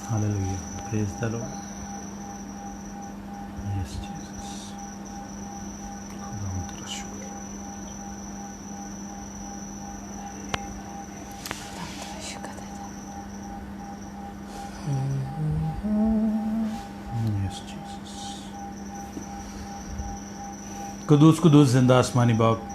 Hallelujah. Praise the Lord. Yes, Jesus. खुदावंद तेरा शुक्र। Yes, Jesus. कुदूस कुदूस जिंदा आसमानी बाप,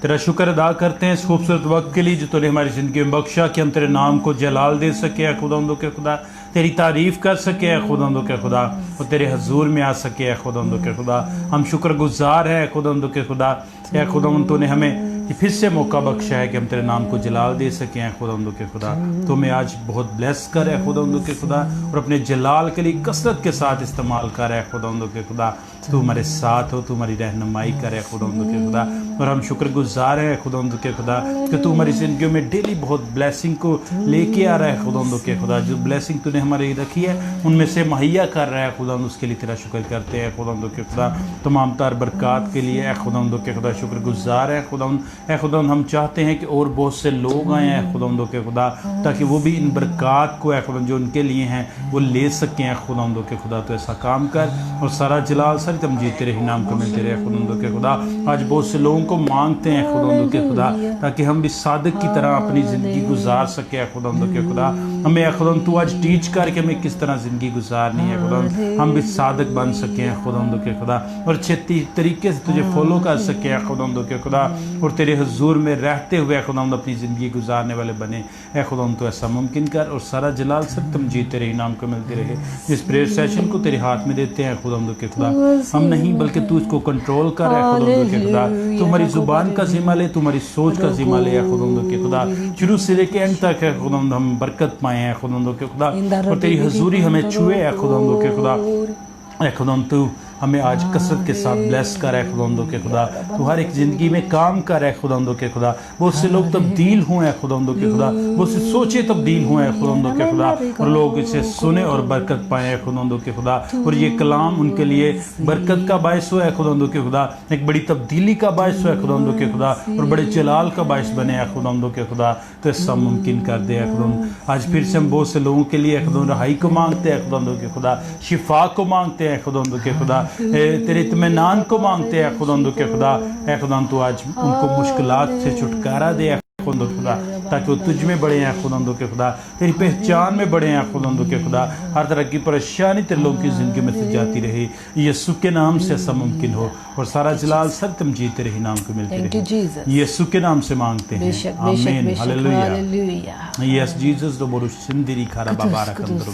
तेरा शुक्र अदा करते हैं इस खूबसूरत वक्त के लिए जो तूने हमारी ज़िंदगी में बख्शा कि हम तेरे नाम को जलाल दे सके है खुदावंदो के खुदा, तेरी तारीफ़ कर सके है खुदावंदो के खुदा, और तेरे हजूर में आ सके है खुदावंदो के खुदा। हम शुक्रगुजार हैं खुदावंदो के खुदा, या खुदावंद तूने हमें फिर से मौका बख्शा है कि हम तेरे नाम को जलाल दे सके हैं खुदावंदो के खुदा। तो हमें आज बहुत ब्लेस कर है खुदावंदो के खुदा, और अपने जलाल के लिए कसरत के साथ इस्तेमाल कर है खुदावंदो के खुदा। तू हमारे साथ हो, तू हमारी रहनुमाई करे खुदावंदो के खुदा, और हम शुक्रगुजार हैं खुदावंदो के खुदा कि तू हमारी ज़िंदगी में डेली बहुत ब्लेसिंग को लेके आ रहा है खुदावंदो के खुदा। जो ब्लेसिंग तूने हमारी रखी है उनमें से मुहैया कर रहा है खुदावंद, उसके लिए तेरा शुक्र करते हैं खुदावंदो के खुदा। तमाम तार बरक़ात के लिए खुदावंदो के खुदा शुक्रगुजार है खुदावंद। खुदावंद हम चाहते हैं कि और बहुत से लोग आए हैं खुदावंदो के खुदा, ताकि वो भी इन बरक़ात को खुदावंद जो उनके लिए हैं वो ले सकें खुदावंदो के खुदा। तो ऐसा काम कर, और सारा जलाल सारी तमजीद तेरे ही नाम को मिलते रहे खुदावंदो के खुदा। आज बहुत से लोगों को मांगते हैं खुदावंदो के खुदा, ताकि हम भी सादिक की तरह अपनी ज़िंदगी गुजार सके खुदावंदो के खुदा। हमें खुदावंद तू आज टीच कर कि हमें किस तरह ज़िंदगी गुजारनी है खुदावंद, हम भी सादिक बन सकें खुदावंदो के खुदा, और अच्छे तरीके से तुझे फॉलो कर सके खुदावंदो के खुदा, और तेरे हुजूर में रहते हुए खुदावंद अपनी ज़िंदगी गुजारने वाले बने खुदावंद। तो ऐसा मुमकिन कर, और सारा जलाल सब तमजीद तेरे ही नाम को मिलती रहे। इस प्रेयर सेशन को तेरे हाथ में देते हैं खुदावंद के खुदा, हम नहीं बल्कि तू इसको कंट्रोल कर खुदावंद के खुदा। तू हमारी ज़ुबान का ज़िम्मा ले, तू हमारी सोच का ज़िम्मा ले खुदावंद के खुदा। शुरू से लेके एंड तक है खुदावंद हम बरकत पाए हैं खुदावंद के खुदा, और तेरी हजूरी हमें छुए है खुदावंद के खुदा। खुदावंद तू हमें आज कसरत के साथ ब्लेस कर है खुदावंदो के खुदा। तू हर एक ज़िंदगी में काम कर है खुदावंदो के खुदा। बहुत से लोग तब्दील हुए हैं खुदावंदो के खुदा, बहुत से सोचे तब्दील हुए हैं खुदावंदो के खुदा, और लोग इसे सुने और बरकत पाए हैं खुदावंदो के खुदा। और ये कलाम उनके लिए बरकत का बायस हुआ है खुदावंदो के खुदा, एक बड़ी तब्दीली का बायस हुआ है खुदावंदो के खुदा, और बड़े जलाल का बायस बने हैं खुदावंदो के खुदा। तो ऐसा मुमकिन कर दे खुदावंद। आज फिर से हम बहुत से लोगों के लिए खुदावंद रहाई को मांगते हैं खुदावंदो के खुदा, शिफा को मांगते हैं खुदावंदो के खुदा, तेरे इत्मीनान को मांगते हैं खुदावंद के खुदा। खुदावंद तू आज उनको मुश्किलात से छुटकारा दे खुदावंद के खुदा, ताकि वो तुझ में बड़े हैं खुदावंद के खुदा, तेरी पहचान में बड़े हैं खुदावंद के खुदा। हर तरह की परेशानी तेरे लोगों की ज़िंदगी में से जाती रहे, यीशु के नाम से ऐसा मुमकिन हो, और सारा जलाल सब तमजीद तेरे ही नाम को मिलती रहे। यीशु के नाम से मांगते हैं, आमीन, हालेलुया। यस जीसस दो बोलो सिंदरी खारा बाबा रखंदरो,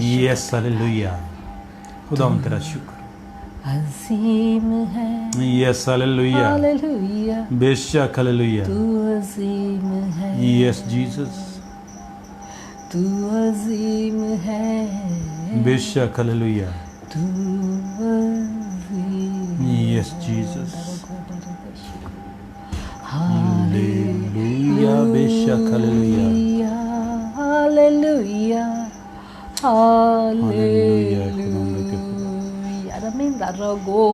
यस हालेलुया। खुदावंद तेरा शुक्र अजीम है, यस हालेलुया, हालेलुया, बेशक हालेलुया, तू अजीम है, यस जीसस, तू अजीम है, बेशक हालेलुया, तू अजीम, यस जीसस, हालेलुया, बेशक hallelujah, hallelujah, hallelujah. Rago,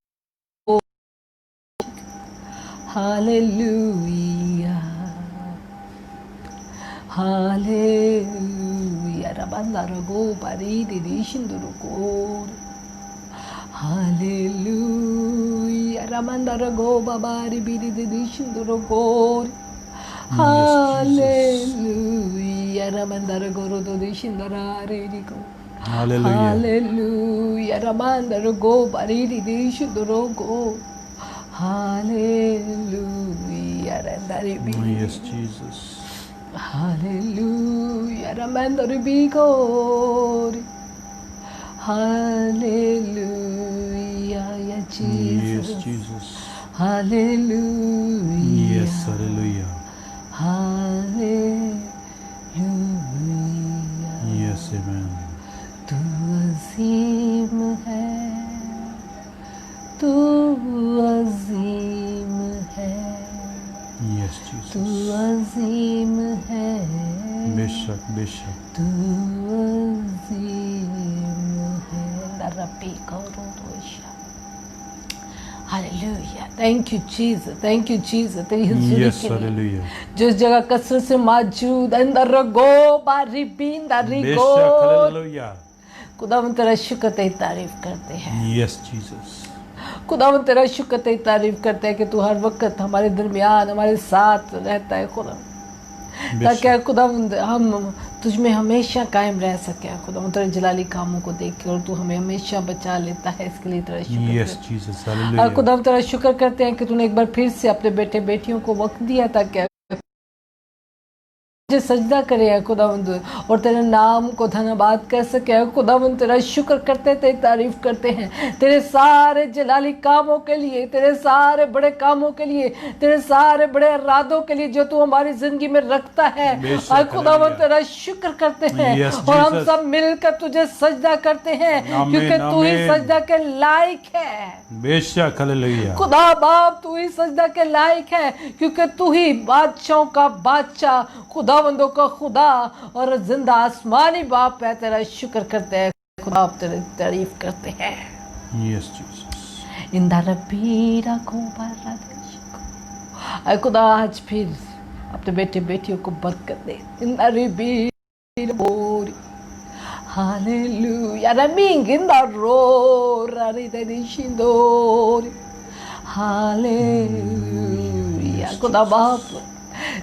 hallelujah, hallelujah. Rabanda rago paridi dishindurukor, hallelujah. Rabanda rago babari bidi dishindurukor, hallelujah. Rabanda rago rodo dishindarare diko. Hallelujah, Ramandar go, Baridi Shudorogo. Hallelujah, Randaribi. Yes, Jesus. Hallelujah, Ramandar Bigor. Hallelujah, Jesus. Yes, Jesus. Hallelujah. Yes, hallelujah. Hallelujah. Yes, amen. तू अजीम है, तू अजीम है, Yes, तू Jesus. अजीम है, बेशक बेशक, तू अजीम है। नरपी करो दोषा, hallelujah, thank you Jesus, thank you Jesus तेरी हुजूरी Yes, के लिए hallelujah. जिस जगह कसरत से मौजूद अंदर रगो बारी बींदा रिगो बेशक, hallelujah. खुदावन तेरा शुक्र तेरी तारीफ करते हैं। Yes, Jesus. खुदावन तेरा शुक्र तेरी तारीफ करते हैं कि तू हर वक्त हमारे दरमियान हमारे साथ रहता है खुदा, ताकि बेशक, खुदावंद हम तुझ में हमेशा कायम रह सके। खुदावंद तेरे जलाली कामों को देख के और तू हमें हमेशा बचा लेता है, इसके लिए तेरा शुक्र Yes, करते Jesus, हैं। और hallelujah. खुदावंद तेरा शुक्र करते हैं कि तूने एक बार फिर से अपने बेटे बेटियों को वक्त दिया ताकि मुझे सजदा करे है खुदावंद और तेरे नाम को धन्यवाद कर सके। खुदावंद तेरा शुक्र करते हैं, तेरी तारीफ करते हैं तेरे सारे जलाली कामों के लिए, तेरे सारे बड़े कामों के लिए, तेरे सारे बड़े इरादों के लिए जो तू हमारी जिंदगी में रखता है। बेशक, और खुदावंद हालेलुया। तेरा शुक्र करते हैं Yes, और हम Jesus. सब मिलकर तुझे सजदा करते हैं आमीन, क्योंकि तू ही आमीन। सजदा के लायक है। बेशक, hallelujah. खुदा बाप तू ही सजदा के लायक है क्योंकि तू ही बादशाहों का बादशाह, खुदावंदों का खुदा और जिंदा आसमानी बाप है। तेरा शुक्र करते हैं खुदा, आप तेरी तारीफ करते हैं। Yes, Jesus. इंदा रबीरा को अय खुदा आज फिर अपने बेटे बेटियों को बरकत दे। इंदा रबीरा बोरी हालेलुया रमिंग इंदा रो रारी दे शिंदोरी हालेलुया। खुदा बाप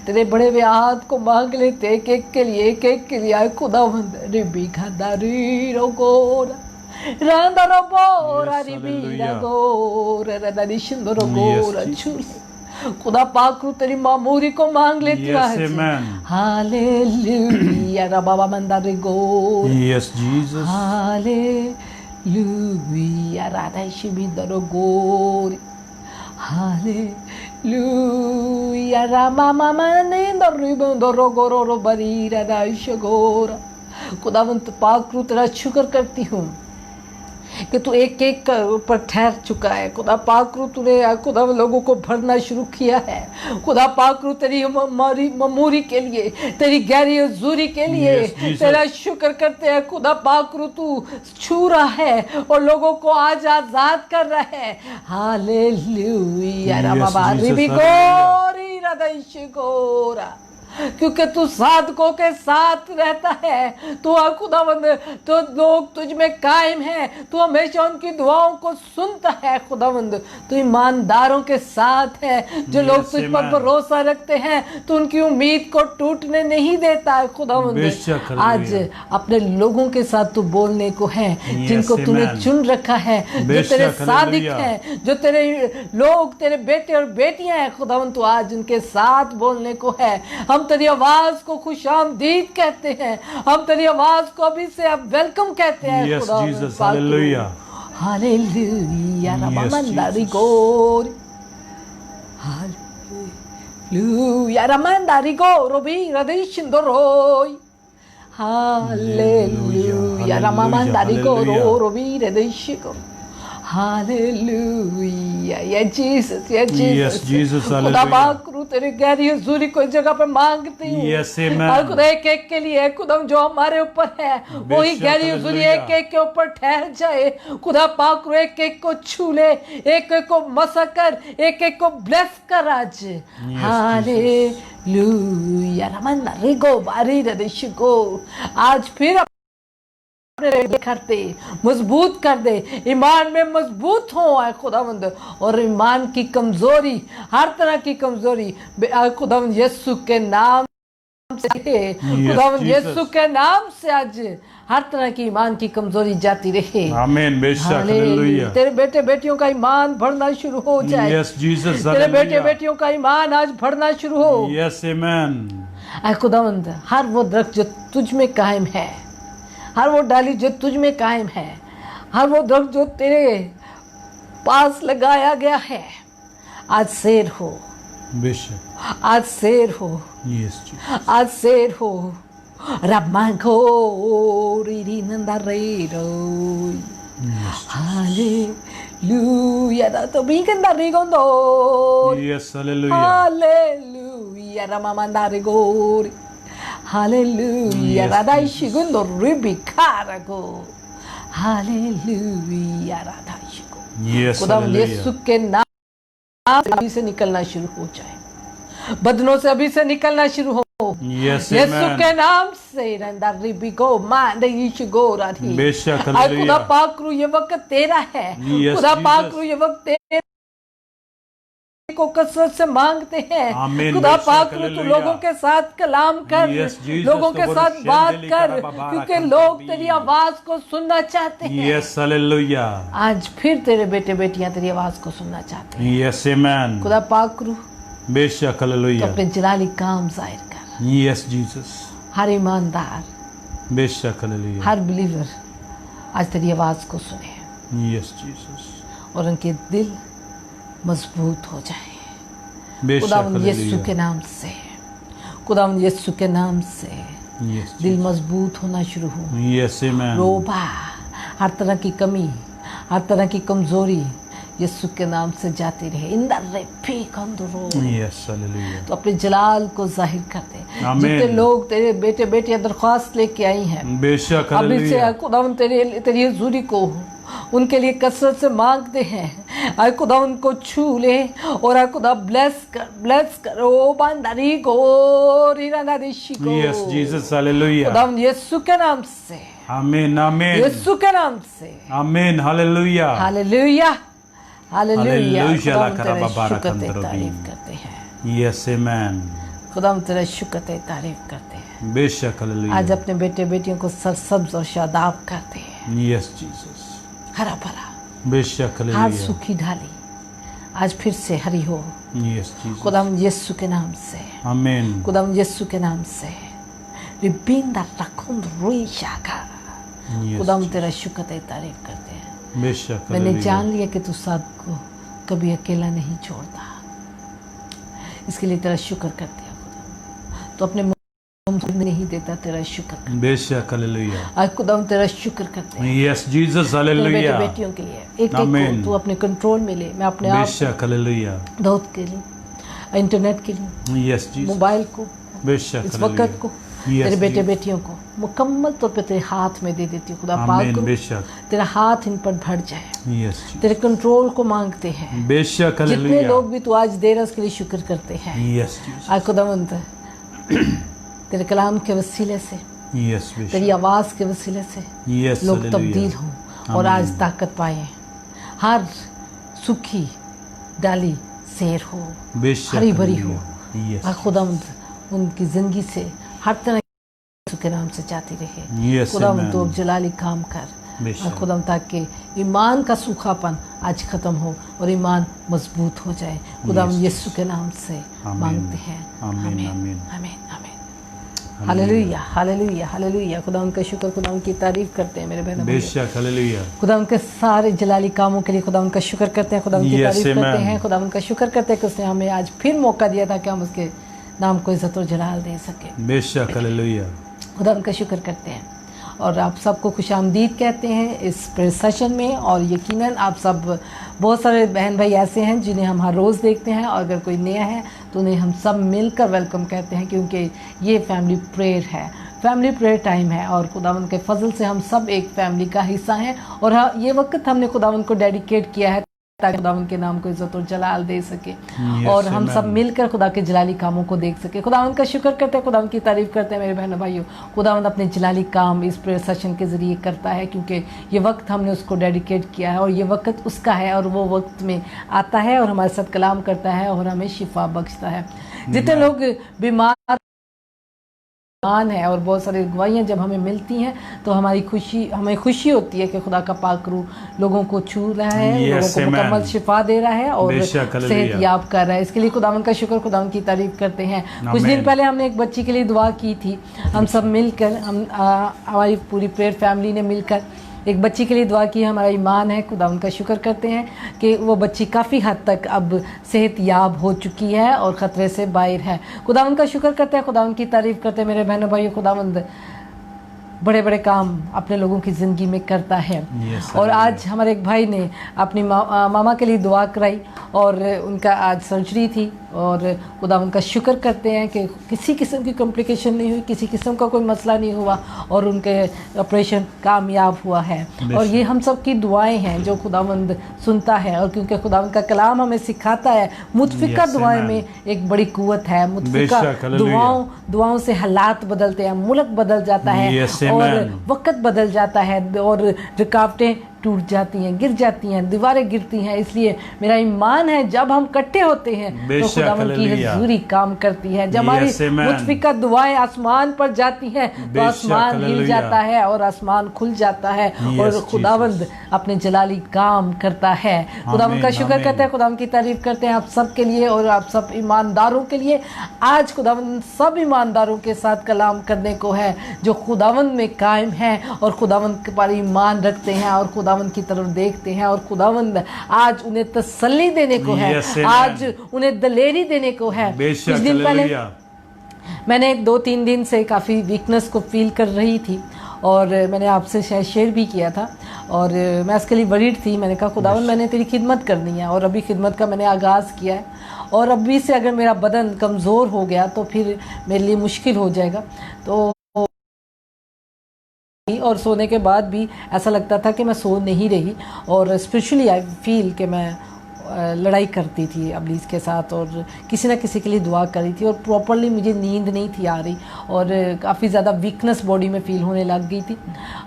तेरे बड़े हुए हाथ को मांग लेते एक एक के लिए, एक एक के लिए। आए खुदावंद रिबी खादारी रोगोरा रांदा रोबोरा Yes, रिबी hallelujah. रागोरा रादारी शिंदोरो गोरा Jesus. छूल खुदा पाक तेरी मामूरी को मांग लेती Yes, है। amen. हालेलुया रबाबा मंदारी गोरा Yes, Jesus. हालेलुया राधा शिबिंदरो गोरी हालेलुया रामा मामा ने दरो गोरो बरीरा दाइशगोरा। खुदावंत पाक तेरा शुक्र करती हूँ कि तू एक एक के ऊपर ठहर चुका है। खुदा पाक तूने खुदा लोगों को भरना शुरू किया है। खुदा पाक तेरी ममूरी के लिए, तेरी गहरी हजूरी के लिए Yes, Jesus. तेरा शुक्र करते हैं। खुदा पाक तू छू रहा है और लोगों को आज आजाद कर रहा है। Hallelujah Yes, Rama Jesus, रिबी hallelujah. गोरी रदैश गोरा, क्योंकि तू साधकों के साथ रहता है। तू खुदावंद तो लोग तुझ में कायम है, तू हमेशा उनकी दुआओं को सुनता है। खुदावंद तू ईमानदारों के साथ है, जो लोग तुझ पर amen. भरोसा रखते हैं तू उनकी उम्मीद को टूटने नहीं देता है। खुदावंद बेशक, आज हालेलुया। अपने लोगों के साथ तू बोलने को है, जिनको तूने amen. चुन रखा है, जो बेशक, तेरे सादिक हालेलुया। हैं, जो तेरे लोग तेरे बेटे और बेटियां हैं। खुदावंद तू आज उनके साथ बोलने को है। हम तेरी आवाज को खुशामदीद कहते हैं, हम तेरी आवाज को अभी से अब वेलकम कहते हैं। Yes, खुदा Jesus, hallelujah. Hallelujah Yes, रमंदारी Jesus. गोरी हालेलुया रमंदारी गो रोबी रदेशिंदोरोय हालेलुया रमंदारी गो रोबी रदेशिको हालेलुया या जीसस या Yes, जीसस Jesus, खुदा hallelujah. पाक करूं तेरी गहरी हुजूरी को इस जगह पे मांगती हूँ। Yes, amen. और खुदा एक एक के लिए खुदा जो हमारे ऊपर है वही बेशक, गहरी हुजूरी हालेलुया। एक एक के ऊपर ठहर जाए। खुदा पाक करूं एक एक को छू ले, एक एक को मसा कर, एक एक को ब्लेस कर आज। हालेलुया रमन्ना रिगो बारी रदिशको आज फिर करते मजबूत कर दे, ईमान में मजबूत हो आए खुदावंद। और ईमान की कमजोरी, हर तरह की कमजोरी खुदावंद यीशु के नाम से, खुदावंद यीशु के नाम से आज हर तरह की ईमान की कमजोरी जाती रहे। आमीन। बेशक, हालेलुया। हालेलुया। तेरे बेटे बेटियों का ईमान बढ़ना शुरू हो जाए। Yes, Jesus, तेरे बेटे hallelujah. बेटियों का ईमान आज बढ़ना शुरू हो। Yes, amen. ऐ खुदावंद हर वो दरख्त जो तुझ में कायम है, हर वो डाली जो तुझ में कायम है, हर वो दरख्त जो तेरे पास लगाया गया है, आज शेर हो, बेशक। आज शेर हो, Yes, Jesus. आज शेर हो। रमांगो रीरी नंदारेरो Yes, हालेलुया तो बिगंदा रिगोंदो yes, hallelujah. Hallelujah रमामंदारेगोरी hallelujah Yes, राधाइशिगुंदो रिबिकारागो hallelujah राधाइशिगो Yes, खुदावंद hallelujah. यीशु के नाम से अभी से निकलना शुरू हो जाए, बदनों से अभी से निकलना शुरू हो। Yes, यीशु amen. के नाम से रंदा रिबिगो मान यीशु गो राठी। बेशक, आज खुदा hallelujah. पाक रू ये वक्त तेरा है, Yes, खुदा पाक Jesus. रू ये वक्त तेरे को कसरत से मांगते हैं। Amen, खुदा बेशक, पाक रू तू hallelujah. लोगों के साथ कलाम कर, Yes, Jesus, लोगों के तो साथ बोलो, बात शेंदली कर, करा बाबा क्योंकि रखन लोग कभी। तेरी आवाज को सुनना चाहते हैं। Yes, hallelujah. आज फिर तेरे बेटे बेटियां तेरी आवाज को सुनना चाहते हैं। Yes, amen. खुदा पाक रू बेशक, तो hallelujah. अपने जलाली काम जाहिर कर। Yes, Jesus. हर ईमानदार, बेशक, hallelujah. हर बिलीवर आज तेरी आवाज को सुने Yes, Jesus. और उनके दिल मजबूत हो जाए। बेशक, खुदावंद यीशु hallelujah. के नाम से, खुदावंद यीशु के नाम से Yes, दिल Jesus. मजबूत होना शुरू हो। Yes, amen. रोबा, हर तरह की कमी, हर तरह की कमजोरी यीशु के नाम से जाती रहे। इन द रेफी कंदरो Yes, hallelujah. तो अपने जलाल को जाहिर कर दे। आमीन। जितने लोग तेरे बेटे बेटियां दरख्वास्त लेके आई हैं, बेशक, अभी से hallelujah. खुदावंद तेरी हजूरी को उनके लिए कसरत से मांगते हैं। आए खुदा उनको छू ले और आए खुदा ब्लेस कर ओ बंदरी को रीना दिशी को। Yes, Jesus, hallelujah. खुदावंद यीशु के नाम से, Amen, amen. यीशु के नाम से। Amen, hallelujah. Hallelujah hallelujah. Hallelujah, खुदावंद लकरा तेरा बाबा शुक्र रखन ते दरो तारीफ भी। करते हैं, Yes, amen. खुदावंद तेरा शुक्र ते तारीफ करते हैं। बेशक, आज hallelujah. अपने बेटे बेटियों को सरसब्ज और शादाब करते हैं, Yes, Jesus. हरा भरा, बेशक, हर hallelujah. सूखी ढाली आज फिर से हरी हो। Yes, Jesus. खुदावंद यीशु के नाम से, Amen. खुदावंद यीशु के नाम से रिबिंदा रखुंद रुई शाखा। Yes, खुदावंद तेरा शुक्र ते तारीफ करते हैं। बेशक, मैंने hallelujah. जान लिया कि तू सबको कभी अकेला नहीं छोड़ता, इसके लिए तेरा शुक्र करते हैं खुदा। तो अपने मुंह में नहीं देता, तेरा शुक्र कर। बेशक, hallelujah. आज खुदावंद तेरा शुक्र करते हैं Yes, Jesus, तेरे बेटे hallelujah. बेटियों के लिए। एक आमीन। को तू अपने कंट्रोल में ले। मैं अपने आप बेशक, hallelujah. दौद के लिए, इंटरनेट के लिए, Yes, Jesus. मोबाइल को, बेशक, इस hallelujah. वक्त को Yes, तेरे बेटे Jesus. बेटियों को मुकम्मल तौर पे तेरे हाथ में दे देती हूँ। खुदा पाक Amen, करो बेशक. तेरा हाथ इन पर भर जाए। Yes, Jesus. तेरे कंट्रोल को मांगते हैं। बेशक, जितने hallelujah. लोग भी तू आज दे रहा है उसके लिए शुक्र करते हैं। Yes, Jesus. आज खुदावंद तेरे कलाम के वसीले से, Yes, तेरी बेशक. आवाज़ के वसीले से Yes, लोग hallelujah. तब्दील हों और आमीन. आज ताकत पाए। हर सूखी डाली सैर हो, बेशक, हरी भरी हो। hallelujah. Yes. आज खुदावंद उनकी ज़िंदगी से हर तरह यीशु के नाम से जाती रहे। Yes, खुदावंद amen. तो जलाली काम कर बेशक. और खुदावंद ताकि ईमान का सूखापन आज ख़त्म हो और ईमान मजबूत हो जाए। खुदावंद Yes, यीशु के नाम से आमीन. मांगते हैं। आमीन, आमीन आमीन. आमीन आमीन। Hallelujah hallelujah hallelujah. खुदावंद का शुक्र, खुदावंद की तारीफ करते हैं मेरे बहनों भाइयों। बेशक, hallelujah. खुदावंद के सारे जलाली कामों के लिए खुदावंद का शुक्र करते हैं, खुदावंद की Yes, तारीफ करते amen. हैं। खुदावंद का शुक्र करते हैं कि उसने हमें आज फिर मौका दिया था कि हम उसके नाम को इज्जत और जलाल दे सके। बेशक, hallelujah. खुदा उनका शुक्र करते हैं और आप सबको खुश आमदीद कहते हैं इस प्रेयर सेशन में। और यकीनन आप सब, बहुत सारे बहन भाई ऐसे हैं जिन्हें हम हर रोज़ देखते हैं और अगर कोई नया है तो उन्हें हम सब मिलकर वेलकम कहते हैं, क्योंकि ये फैमिली प्रेयर है, फैमिली प्रेयर टाइम है और खुदावंद के फजल से हम सब एक फैमिली का हिस्सा हैं। और हाँ, ये वक्त हमने खुदावंद को डेडिकेट किया है ताकि खुदावंद के नाम को इज्जत और जलाल दे सके और हम amen. सब मिलकर खुदा के जलाली कामों को देख सके। खुदावंद का शुक्र करते हैं, खुदावंद की तारीफ करते हैं मेरे बहनों भाइयों। खुदावंद अपने जलाली काम इस प्रेयर सेशन के ज़रिए करता है, क्योंकि ये वक्त हमने उसको डेडिकेट किया है और ये वक्त उसका है और वो वक्त में आता है और हमारे साथ कलाम करता है और हमें शिफा बख्शता है। जितने लोग बीमार है और बहुत सारी गवाहियाँ जब हमें मिलती हैं तो हमें खुशी होती है कि खुदा का पाक रूह लोगों को छू रहा है, Yes, लोगों को amen. मुकम्मल शिफा दे रहा है और बेशक, hallelujah. सेहत याब कर रहा है। इसके लिए खुदावंद का शुक्र, खुदावंद की तारीफ करते हैं। कुछ दिन Amen. पहले हमने एक बच्ची के लिए दुआ की थी। हम सब मिलकर हमारी पूरी प्रेयर फैमिली ने मिलकर एक बच्ची के लिए दुआ की। हमारा ईमान है, खुदावंद का शुक्र करते हैं कि वो बच्ची काफ़ी हद तक अब सेहत याब हो चुकी है और ख़तरे से बाहर है। खुदावंद का शुक्र करते हैं, खुदावंद की तारीफ़ करते हैं मेरे बहनों भाइयों। खुदावंद बड़े बड़े काम अपने लोगों की ज़िंदगी में करता है। Yes, और आज हमारे एक भाई ने अपनी मामा के लिए दुआ कराई और उनका आज सर्जरी थी और खुदा उनका शुक्र करते हैं कि किसी किस्म की कॉम्प्लिकेशन नहीं हुई, किसी किस्म का कोई मसला नहीं हुआ और उनके ऑपरेशन कामयाब हुआ है। और ये हम सब की दुआएं हैं जो खुदावंद सुनता है, और क्योंकि खुदावंद का कलाम हमें सिखाता है मुतफिका दुआएं में एक बड़ी कुव्वत है। मुतफिका दुआओं से हालात बदलते हैं, मुल्क बदल जाता है और वक्त बदल जाता है और रुकावटें टूट जाती हैं, गिर जाती हैं, दीवारें गिरती हैं। इसलिए मेरा ईमान है जब हम इकट्ठे होते हैं तो खुदावंद की हुजूरी काम करती है। जब हमारी मुतफिका दुआएं आसमान पर जाती हैं तो आसमान हिल जाता है और आसमान खुल जाता है और खुदावंद अपने जलाली काम करता है। खुदावंद का शुक्र करते हैं, खुदावंद की तारीफ करते हैं आप सब के लिए और आप सब ईमानदारों के लिए। आज खुदावंद सब ईमानदारों के साथ कलाम करने को है जो खुदावंद में कायम है और खुदावंद पर ईमान रखते हैं और खुदावंद की तरफ देखते हैं। और खुदावंद आज उन्हें तसल्ली देने को है, आज उन्हें दलेरी देने को है। कुछ दिन पहले मैंने 2-3 दिन से काफ़ी वीकनेस को फील कर रही थी और मैंने आपसे शायद शेयर भी किया था और मैं इसके लिए वरीड थी। मैंने कहा खुदावंद मैंने तेरी खिदमत करनी है और अभी खिदमत का मैंने आगाज़ किया है और अभी से अगर मेरा बदन कमज़ोर हो गया तो फिर मेरे लिए मुश्किल हो जाएगा। तो और सोने के बाद भी ऐसा लगता था कि मैं सो नहीं रही और स्पिरिचुअली आई फील कि मैं लड़ाई करती थी इब्लीस के साथ और किसी ना किसी के लिए दुआ करी थी और प्रॉपरली मुझे नींद नहीं थी आ रही और काफ़ी ज़्यादा वीकनेस बॉडी में फ़ील होने लग गई थी।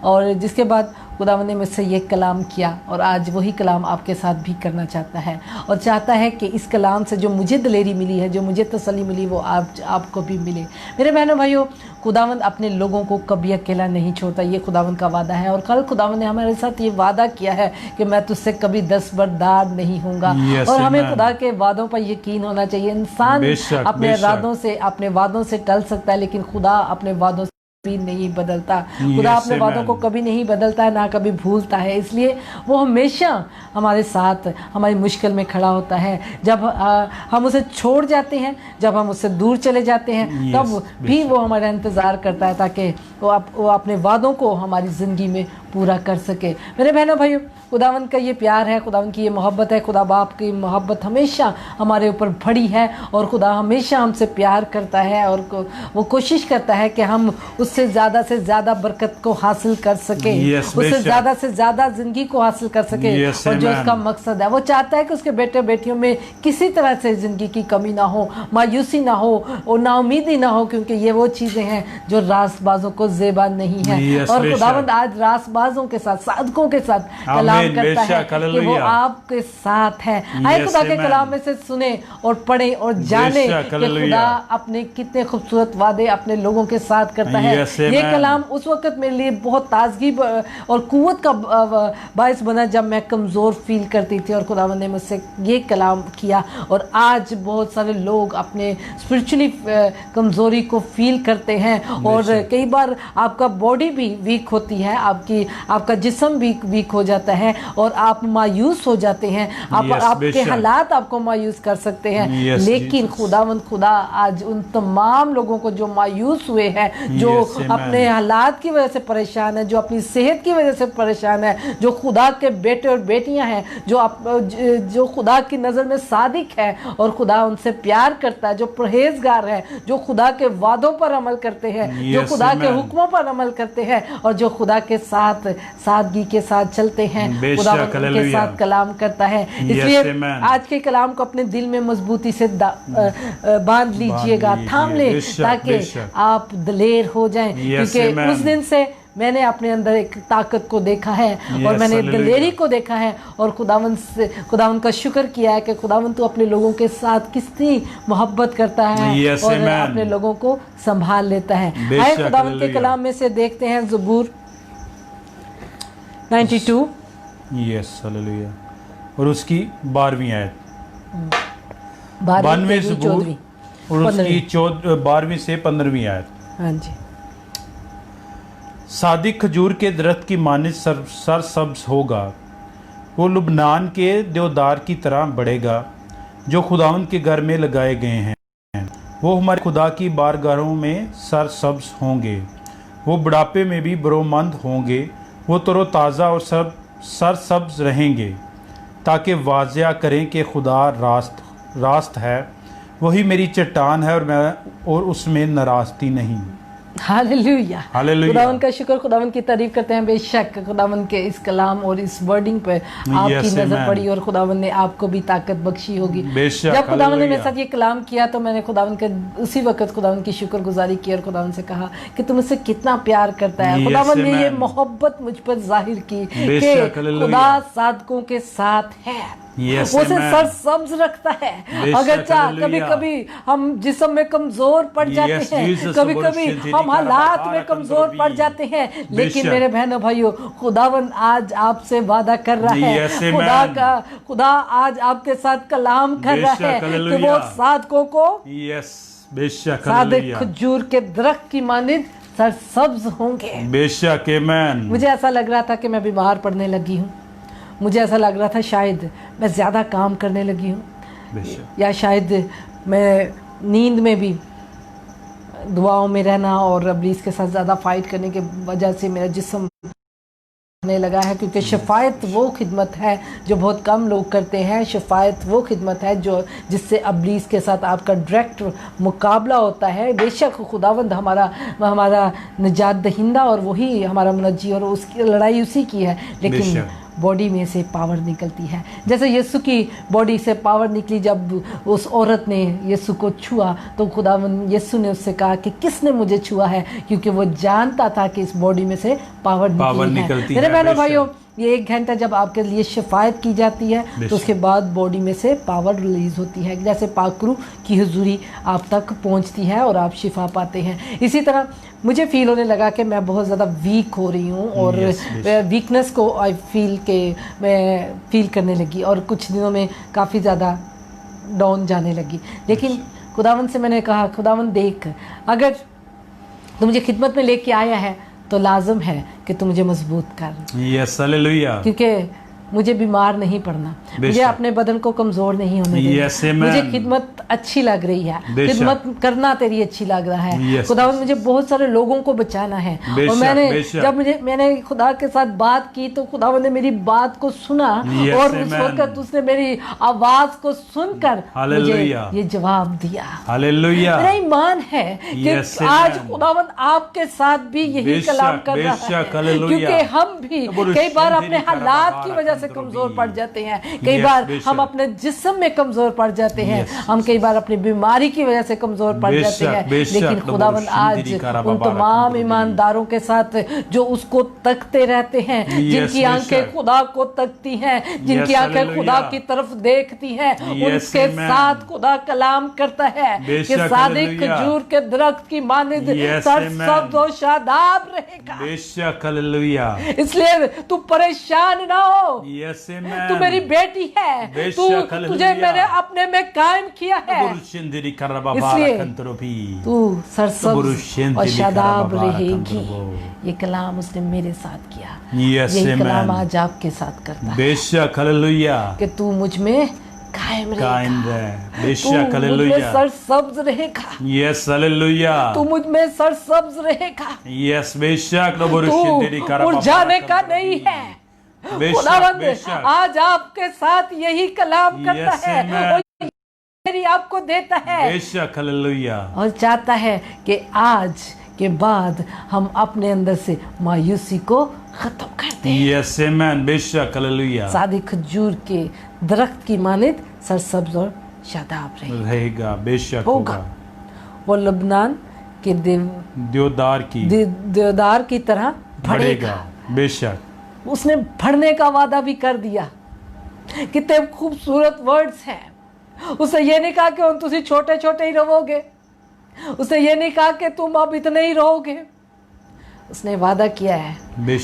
और जिसके बाद खुदावंद ने मुझसे ये कलाम किया और आज वही कलाम आपके साथ भी करना चाहता है और चाहता है कि इस कलाम से जो मुझे दलेरी मिली है, जो मुझे तसल्ली मिली, वो आपको भी मिले। मेरे बहनों भाइयों, खुदावंद अपने लोगों को कभी अकेला नहीं छोड़ता, ये खुदावंद का वादा है। और कल खुदावंद ने हमारे साथ ये वादा किया है कि मैं तुझसे कभी दस्तबरदार नहीं होऊंगा। और हमें खुदा के वादों पर यकीन होना चाहिए। इंसान अपने अपने वादों से टल सकता है लेकिन खुदा अपने वादों भी नहीं बदलता। खुदा अपने वादों को कभी नहीं बदलता है, ना कभी भूलता है। इसलिए वो हमेशा हमारे साथ हमारी मुश्किल में खड़ा होता है। जब हम उसे छोड़ जाते हैं, जब हम उससे दूर चले जाते हैं, तब भी वो हमारा इंतज़ार करता है ताकि वो अपने वादों को हमारी ज़िंदगी में पूरा कर सके। मेरे बहनों भाइयों, खुदावंद का ये प्यार है, खुदावंद की ये मोहब्बत है। खुदा बाप की मोहब्बत हमेशा हमारे ऊपर भरी है और खुदा हमेशा हमसे प्यार करता है और वो कोशिश करता है कि हम उससे ज़्यादा से ज़्यादा बरकत को हासिल कर सकें, उससे ज़्यादा से ज़्यादा ज़िंदगी को हासिल कर सकें। और जो उसका मकसद है, वो चाहता है कि उसके बेटे बेटियों में किसी तरह से ज़िंदगी की कमी ना हो, मायूसी ना हो और नाउमीदी ना हो, क्योंकि ये वो चीज़ें हैं जो रासबाजों को ज़ेबा नहीं है। और खुदावंद आज रासबाजों के साथ, साधकों के साथ कलाम करता है कि वो आपके साथ है। आए खुदा के कलाम में से सुने और पढ़े और जाने कि खुदा अपने कितने खूबसूरत वादे अपने लोगों के साथ करता है। ये कलाम उस वक्त मेरे लिए बहुत ताजगी और कुव्वत का बायस बना जब मैं कमज़ोर फील करती थी और खुदावंद ने मुझसे ये कलाम किया। और आज बहुत सारे लोग अपने स्पिरिचुअली कमज़ोरी को फील करते हैं और कई बार आपका बॉडी भी वीक होती है, आपका जिस्म भी वीक हो जाता है और आप मायूस हो जाते हैं। आपके हालात आपको मायूस कर सकते हैं। लेकिन खुदा आज उन तमाम लोगों को जो मायूस हुए हैं, जो अपने हालात की वजह से परेशान है, जो अपनी सेहत की वजह से परेशान है, जो खुदा के बेटे और बेटियां हैं, जो खुदा की नज़र में सादिक है और खुदा उनसे प्यार करता है, जो परहेजगार है, जो खुदा के वादों पर अमल करते हैं, जो खुदा के हुक्मों पर अमल करते हैं और जो खुदा के साथ सादगी के साथ चलते हैं। खुदा उनके साथ कलाम करता है। इसलिए आज के कलाम को अपने दिल में मजबूती से बांध लीजिएगा, थाम ले, ताकि आप दलेर हो जाएं। क्योंकि उस दिन से मैंने अपने अंदर एक ताकत को देखा है और मैंने दलेरी को देखा है और खुदावंद का शुक्र किया है कि खुदावंद तू अपने लोगों के साथ कितनी मोहब्बत करता है और अपने लोगों को संभाल लेता है। आए खुदावंद के कलाम में से देखते हैं ज़बूर 92 हालेलुया और उसकी 12वीं आयत, 92वें ज़बूर और उसकी 12वीं से 15वीं आयत। हाँ जी। सादिक खजूर के दरख्त की मानित सरसब्ज होगा, वो लुबनान के देवदार की तरह बढ़ेगा जो खुदावंद के घर में लगाए गए हैं। वो हमारे खुदा की बारगाहों में सरसब्ज होंगे। वो बुढ़ापे में भी बरोमंद होंगे, वो तरोताज़ा और सरसब्ज रहेंगे, ताकि वाज़िया करें कि खुदा रास्त है, वही मेरी चट्टान है और उसमें नाराज़गी नहीं। Hallelujah, hallelujah. खुदावन का शुक्र, खुदावन की तारीफ करते हैं। बेशक खुदावन के इस कलाम और इस वर्डिंग पे आपकी नजर पड़ी और खुदावन ने आपको भी ताकत बख्शी होगी। जब खुदावन ने मेरे साथ ये कलाम किया तो मैंने खुदावन के उसी वक्त खुदावन की शुक्रगुजारी की और खुदावन से कहा कि तुम मुझसे कितना प्यार करता है। खुदावन ने ये मोहब्बत मुझ पर जाहिर की कि खुदा साधकों के साथ है, उसे सरसब्ज रखता है। अगर कभी कभी हम जिस्म में कमजोर पड़ जाते हैं, कभी कभी हम हालात में कमजोर पड़ जाते हैं, लेकिन मेरे बहनों भाइयों, खुदावन आज आपसे वादा कर रहा है, खुदा आज आपके साथ कलाम कर रहा है कि वो साधकों को सादिक खजूर के दरख्त की मानिंद सरसब्ज होंगे। बेशक आमीन। मुझे ऐसा लग रहा था कि मैं बीमार पड़ने लगी हूँ, मुझे ऐसा लग रहा था शायद मैं ज़्यादा काम करने लगी हूँ, या शायद मैं नींद में भी दुआओं में रहना और इब्लीस के साथ ज़्यादा फाइट करने की वजह से मेरा जिस्म होने लगा है। क्योंकि शफायत वो खिदमत है जो बहुत कम लोग करते हैं। शफायत वो खिदमत है जो जिससे इब्लीस के साथ आपका डायरेक्ट मुकाबला होता है। बेशक खुदावंद हमारा निजात दहिंदा और वही हमारा मुनज्जी और उसकी लड़ाई उसी की है, लेकिन बॉडी में से पावर निकलती है। जैसे यीशु की बॉडी से पावर निकली जब उस औरत ने यीशु को छुआ, तो खुदावंद यीशु ने उससे कहा कि किसने मुझे छुआ है, क्योंकि वो जानता था कि इस बॉडी में से पावर निकलती है। मेरे बहनों भाइयों, ये 1 घंटा जब आपके लिए शफायत की जाती है तो उसके बाद बॉडी में से पावर रिलीज होती है, जैसे पाकरू की हुजूरी आप तक पहुंचती है और आप शिफा पाते हैं। इसी तरह मुझे फील होने लगा कि मैं बहुत ज़्यादा वीक हो रही हूँ और वीकनेस को मैं फील करने लगी और कुछ दिनों में काफ़ी ज़्यादा डाउन जाने लगी। लेकिन खुदावंद से मैंने कहा, खुदावंद देख, अगर तू मुझे खिदमत में लेके आया है तो लाजम है कि तू मुझे मजबूत कर। Yes, hallelujah. क्योंकि मुझे बीमार नहीं पड़ना, मुझे अपने बदन को कमज़ोर नहीं होने देना। मुझे खिदमत अच्छी लग रही है, खिदमत करना तेरी अच्छी लग रहा है। खुदावंद मुझे बहुत सारे लोगों को बचाना है। और मैंने खुदा के साथ बात की तो खुदावंद ने मेरी बात को सुना और उस वक्त उसने मेरी आवाज़ को सुनकर मुझे ये जवाब दिया। हालेलुया। मेरा ईमान है कि आज खुदावंद आपके साथ भी यही कलाम कर रहा है, क्योंकि हम भी कई बार अपने हालात की वजह से कमजोर पड़ जाते हैं, कई बार हम अपने जिस्म में कमजोर पड़ जाते हैं, हम कई बार अपनी बीमारी की वजह से कमजोर पड़ जाते हैं। लेकिन खुदावंद आज उन तमाम ईमानदारों के साथ जो उसको तकते रहते हैं, जिनकी आंखें खुदा को तकती हैं, जिनकी आंखें खुदा की तरफ देखती हैं, उनके साथ खुदा कलाम करता है कि सादिक खजूर के दरख्त की मानिंद सरसब्ज और शादाब रहेगा। बेशक, हालेलुया। इसलिए तू परेशान ना हो, तू मेरी बेटी है, तुझे मैंने अपने में कायम किया है, इसलिए तू सरसब्ज और शादाब रहेगी। ये कलाम उसने मेरे साथ किया, ये कलाम आज आपके साथ करता है। बेशक, हालेलुया। कि तू मुझ में कायम रहे, बेशक, हालेलुया। सरसब्ज रहेगा, यस, हालेलुया। तू मुझ में सरसब्ज रहेगा, यस, बेशक। तू मुरझाने का नहीं है। खुदावंद आज आपके साथ यही कलाम करता है और मेरी आपको देता है, बेशक, हालेलुया। और चाहता है कि आज के बाद हम अपने अंदर से मायूसी को खत्म कर दें। यस, आमीन, बेशक, हालेलुया। सादिक खजूर के दरख्त की मानिंद सरसब्ज और शादाब रहेगा, बेशक होगा। वो लबनान के देवदार की तरह बढ़ेगा, बेशक। उसने बढ़ने का वादा भी कर दिया। कितने खूबसूरत वर्ड्स हैं। उसने ये नहीं कहा कि तुम छोटे छोटे ही रहोगे, उसने ये नहीं कहा कि तुम अब इतने ही रहोगे। उसने वादा किया है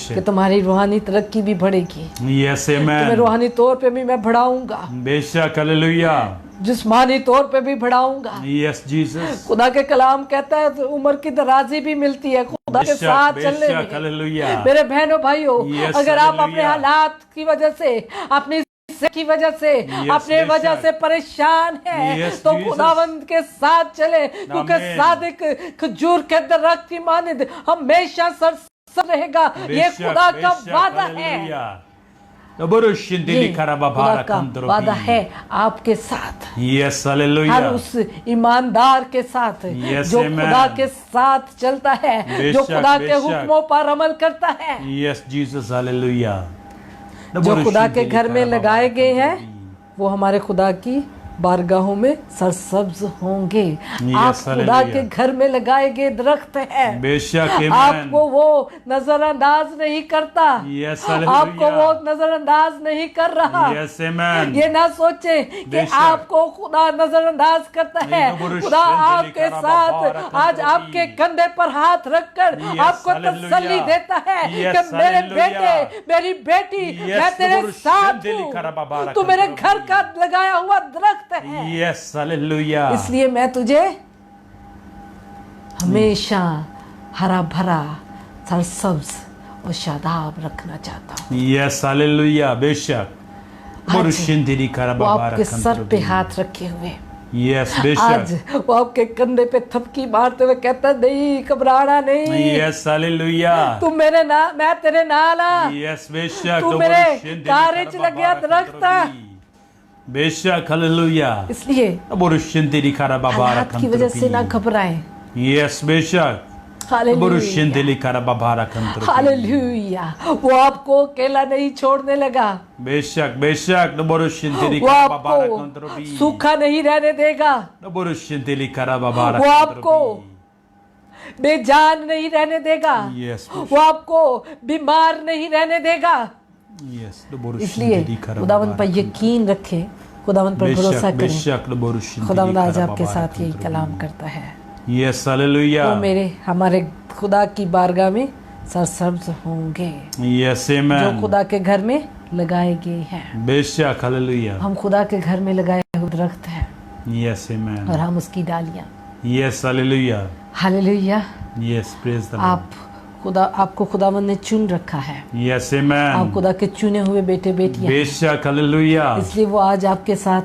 कि तुम्हारी रूहानी तरक्की भी बढ़ेगी। यस, आमीन। तुम्हें रूहानी तौर पे भी मैं बढ़ाऊंगा, बेशक, हालेलुया। जिस्मानी तौर पे भी बढ़ाऊंगा, यस, जीसस। खुदा के कलाम कहता है तो उम्र की दराजी भी मिलती है खुदा के साथ चलने में। मेरे बहनों भाइयों, अगर आप अपने हालात की वजह से, अपनी से की वजह से अपने वजह से परेशान है तो खुदावंद के साथ चले, क्योंकि सादिक खजूर के दरख्त की मानिंद हमेशा सर रहेगा। ये खुदा का वादा है, ये खुदा का वादा है आपके साथ। Yes hallelujah. हर उस ईमानदार के साथ जो खुदा के साथ चलता है, जो खुदा के हुक्मों पर अमल करता है, यस जीसस हालेलुया। जो खुदा के घर में लगाए गए हैं वो हमारे खुदा की बारगाहों में सरसब्ज होंगे। आप खुदा के घर में लगाए गए दरख्त हैं, बेशक आपको वो नजरअंदाज नहीं करता, आपको वो नजरअंदाज नहीं कर रहा। ये ना सोचे कि आपको खुदा नजरअंदाज करता है। खुदा आपके साथ आज आपके कंधे पर हाथ रखकर आपको तसल्ली देता है कि मेरे बेटे मेरी बेटी मैं तेरे साथ हूँ, तू मेरे घर का लगाया हुआ दरख्त है। Yes hallelujah. इसलिए मैं तुझे हमेशा हरा भरा सरसब्ज और शादाब रखना चाहता हूँ। Yes hallelujah. बेशक वो आपके सर पे हाथ रखे हुए, यस आज बेशक वो आपके कंधे पे थपकी मारते हुए कहता नहीं घबराना नहीं, यस हालेलुया। तू मेरे ना मैं तेरे नाल आ, यस बेशक तू मेरे कार च लग्या दरख्त। बेशक हालेलुया। इसलिए हालात की वजह से ना घबराएं। यस बेशक हालेलुया। वो आपको अकेला नहीं छोड़ने लगा, बेशक बेशक वो आपको सूखा नहीं रहने देगा, वो आपको बेजान नहीं रहने देगा, वो आपको बीमार नहीं रहने देगा। इसलिए खुदावंद पर यकीन रखें, खुदावंद पर भरोसा करें। खुदावंद आज आपके साथ यही कलाम करता है। Yes hallelujah. वो मेरे हमारे खुदा की बारगाह में सरसब्ज होंगे, यस आमीन। जो खुदा के घर में लगाए गए हैं। बेशक हालेलुया। हम खुदा के घर में लगाए हुए दरख्त हैं, यस आमीन। और हम उसकी डालियां। Yes hallelujah. Hallelujah. Yes praise the आपको खुदावंद ने चुन रखा है। यस आमीन। आप खुदा के चुने हुए बेटे बेटियां। बेशक हालेलुया। इसलिए वो आज आपके साथ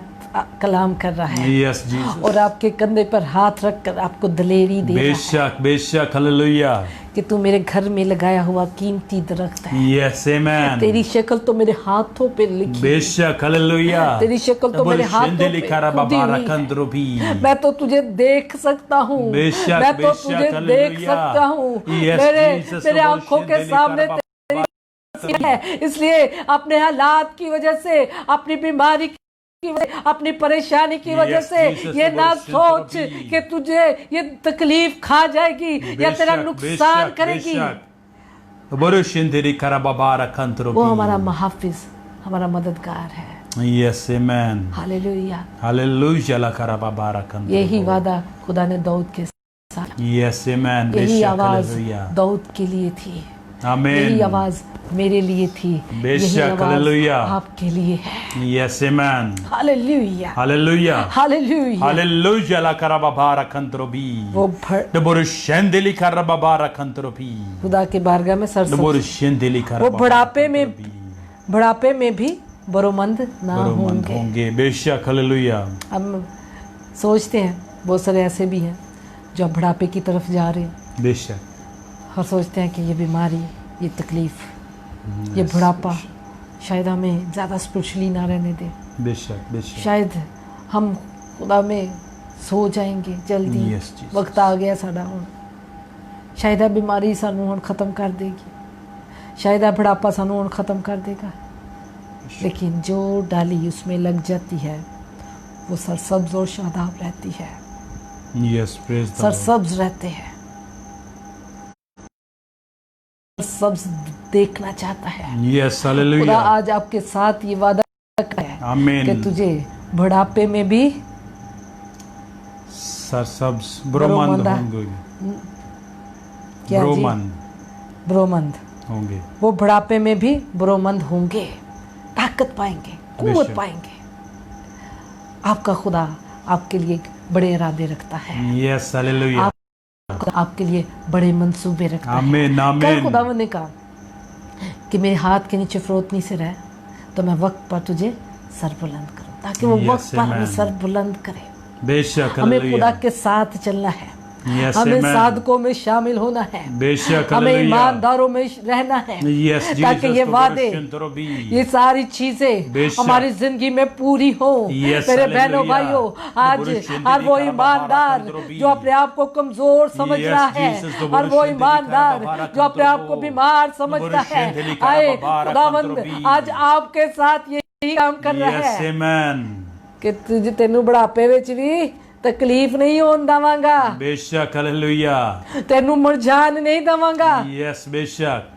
कलाम कर रहा है, यस जीसस, और आपके कंधे पर हाथ रखकर आपको दलेरी दे रहा है। बेशक बेशक हालेलुया कि तू मेरे घर में लगाया हुआ कीमती दरख्त है। यस आमीन। तेरी शक्ल तो मेरे हाथों पे लिखी, बेशक हालेलुया। तेरी शक्ल तो मेरे हाथों पे खुदी हुई है। मैं तो तुझे देख सकता हूँ, मैं तो तुझे देख सकता हूँ, मेरे आंखों के सामने तेरी है। इसलिए अपने हालात की वजह से, अपनी बीमारी अपनी परेशानी की वजह से ये ना सोच कि तुझे ये तकलीफ खा जाएगी या तेरा नुकसान करेगी। वो हमारा मुहाफिज, हमारा मददगार है। यस आमीन। हालेलुया। हालेलुया। यही वादा खुदा ने दाऊद के साथ, यस आमीन। यही आवाज दाऊद के लिए थी, आमीन। यही आवाज मेरे लिए थी, बेशक हालेलुया आपके लिए है। यस आमीन। हालेलुया। हालेलुया। हालेलुया। हालेलुया ला करबाबारा कंत्रोबी। वो दबोरशेंदेली करबाबारा कंत्रोबी। खुदा के बारगाह में सरसब्ज, दबोरशेंदेली वो बुढ़ापे में भी बरोमंद ना होंगे। बेशक हालेलुया। हम सोचते हैं, बहुत सारे ऐसे भी हैं जो बुढ़ापे की तरफ जा रहे हैं, बेशक, और सोचते हैं कि ये बीमारी, ये तकलीफ, ये बुढ़ापा शायद हमें ज़्यादा स्पिरिचुअली ना रहने दे। बेशक बेशक। शायद हम खुदा में सो जाएंगे जल्दी, वक्त आ गया साडा हुण। शायद ये बीमारी सानू हुण ख़त्म कर देगी, शायद ये बुढ़ापा सानू हुण ख़त्म कर देगा। लेकिन जो डाली उसमें लग जाती है वो सरसब्ज और शादाब रहती है। Yes praise the lord. सरसब्ज रहते हैं, सब्ज देखना चाहता है। Yes hallelujah. खुदा आज आपके साथ ये वादा करता है, आमीन, कि तुझे बुढ़ापे में भी सरसब्ज ब्रोमंद होंगे। क्या जी? ब्रोमंद होंगे। वो बुढ़ापे में भी ब्रोमंद होंगे, ताकत पाएंगे, कुव्वत पाएंगे। आपका खुदा आपके लिए बड़े इरादे रखता है। Yes hallelujah. आपके लिए बड़े मंसूबे रखता है। आमीन आमीन। कल खुदावंद ने कहा कि मेरे हाथ के नीचे फरोतनी से रह तो मैं वक्त पर तुझे सर बुलंद करूं, ताकि वो Yes, वक्त पर हमें amen. सर बुलंद करे। बेशक हमें खुदा हालेलुया। के साथ चलना है, Yes, हमें amen. साधकों में शामिल होना है, बेशक हमें हालेलुया। ईमानदारों में रहना है, Yes, ताकि Jesus, ये तो वादे, बरुशन तो रबी। ये सारी चीजें बेशक। हमारी जिंदगी में पूरी हो। Yes, मेरे हालेलुया। बहनों भाइयों, आज बरुशन हर तेरी वो खरा ईमानदार बाबा रखंद्रो जो अपने आप को कमजोर समझ Yes, रहा है, Jesus, तो हर वो बरुशन तेरी ईमानदार खरा बाबा जो अपने आप को रखंद्रो बीमार समझता है, बरुशन तेरी खरा आए बाबा खुदावंद रखंद्रो आज आपके साथ यही काम कर रहा Yes, है amen. कि तुझे तेनू बुढ़ापे विच भी तकलीफ नहीं होने देवांगा, बेशक हालेलुया। तेनू मुरझान नहीं देवांगा। Yes, बेशक।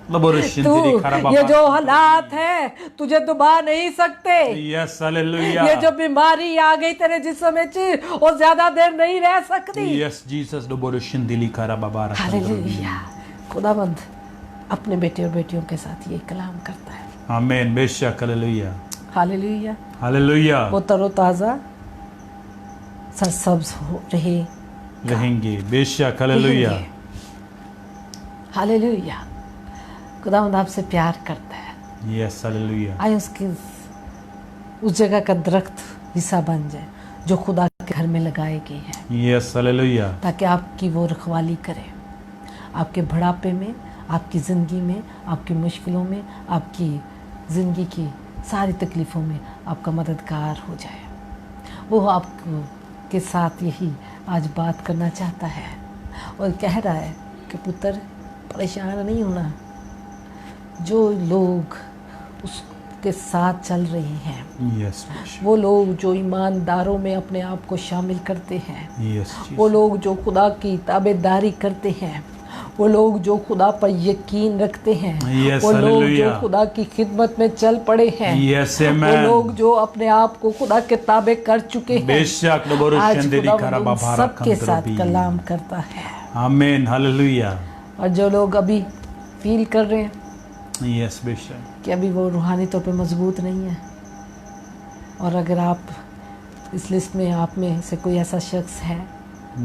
तो बरुशन तू तेरी खरा बाबा ये जो रखंद्रो हालात है तुझे दबा नहीं सकते। Yes, hallelujah. ये जो बीमारी आ गई तेरे जिस्म में वो ज्यादा देर नहीं रह सकती। Yes, Jesus, तो बरुशन तेरी खरा बाबा रखंद्रो हालेलुया। खुदावंद अपने बेटे और बेटियों के साथ ये कलाम करता है। आमीन। बेशक हालेलुया। हालेलुया। हालेलुया। वो तरोताजा सरसब्ज हो रहेंगे। बेशक हालेलुया। हालेलुया। खुदावंद आपसे प्यार करता है। Yes hallelujah. आए उसकी उस जगह का दरख्त हिस्सा बन जाए जो खुदा के घर में लगाई गई है, यस हालेलुया। ताकि आपकी वो रखवाली करे, आपके बुढ़ापे में, आपकी ज़िंदगी में, आपकी मुश्किलों में, आपकी ज़िंदगी की सारी तकलीफ़ों में आपका मददगार हो जाए। वो आपको के साथ यही आज बात करना चाहता है और कह रहा है कि पुत्र परेशान नहीं होना। जो लोग उसके साथ चल रहे हैं, यस वो लोग जो ईमानदारों में अपने आप को शामिल करते हैं, यस वो लोग जो खुदा की ताबेदारी करते हैं, वो लोग जो खुदा पर यकीन रखते हैं, Yes, वो लोग जो hallelujah. खुदा की खिदमत में चल पड़े हैं, यस वो आमीन। लोग जो अपने आप को खुदा के ताबे कर चुके हैं, बेशक आज बरुशन तेरी खुदा खरा उन बाबा सबके साथ रखंद्रो कलाम करता है। आमीन। हालेलुया। और जो लोग अभी फील कर रहे हैं यस बेशक। कि अभी वो रूहानी तौर पे मजबूत नहीं है, और अगर आप इस लिस्ट में आप में से कोई ऐसा शख्स है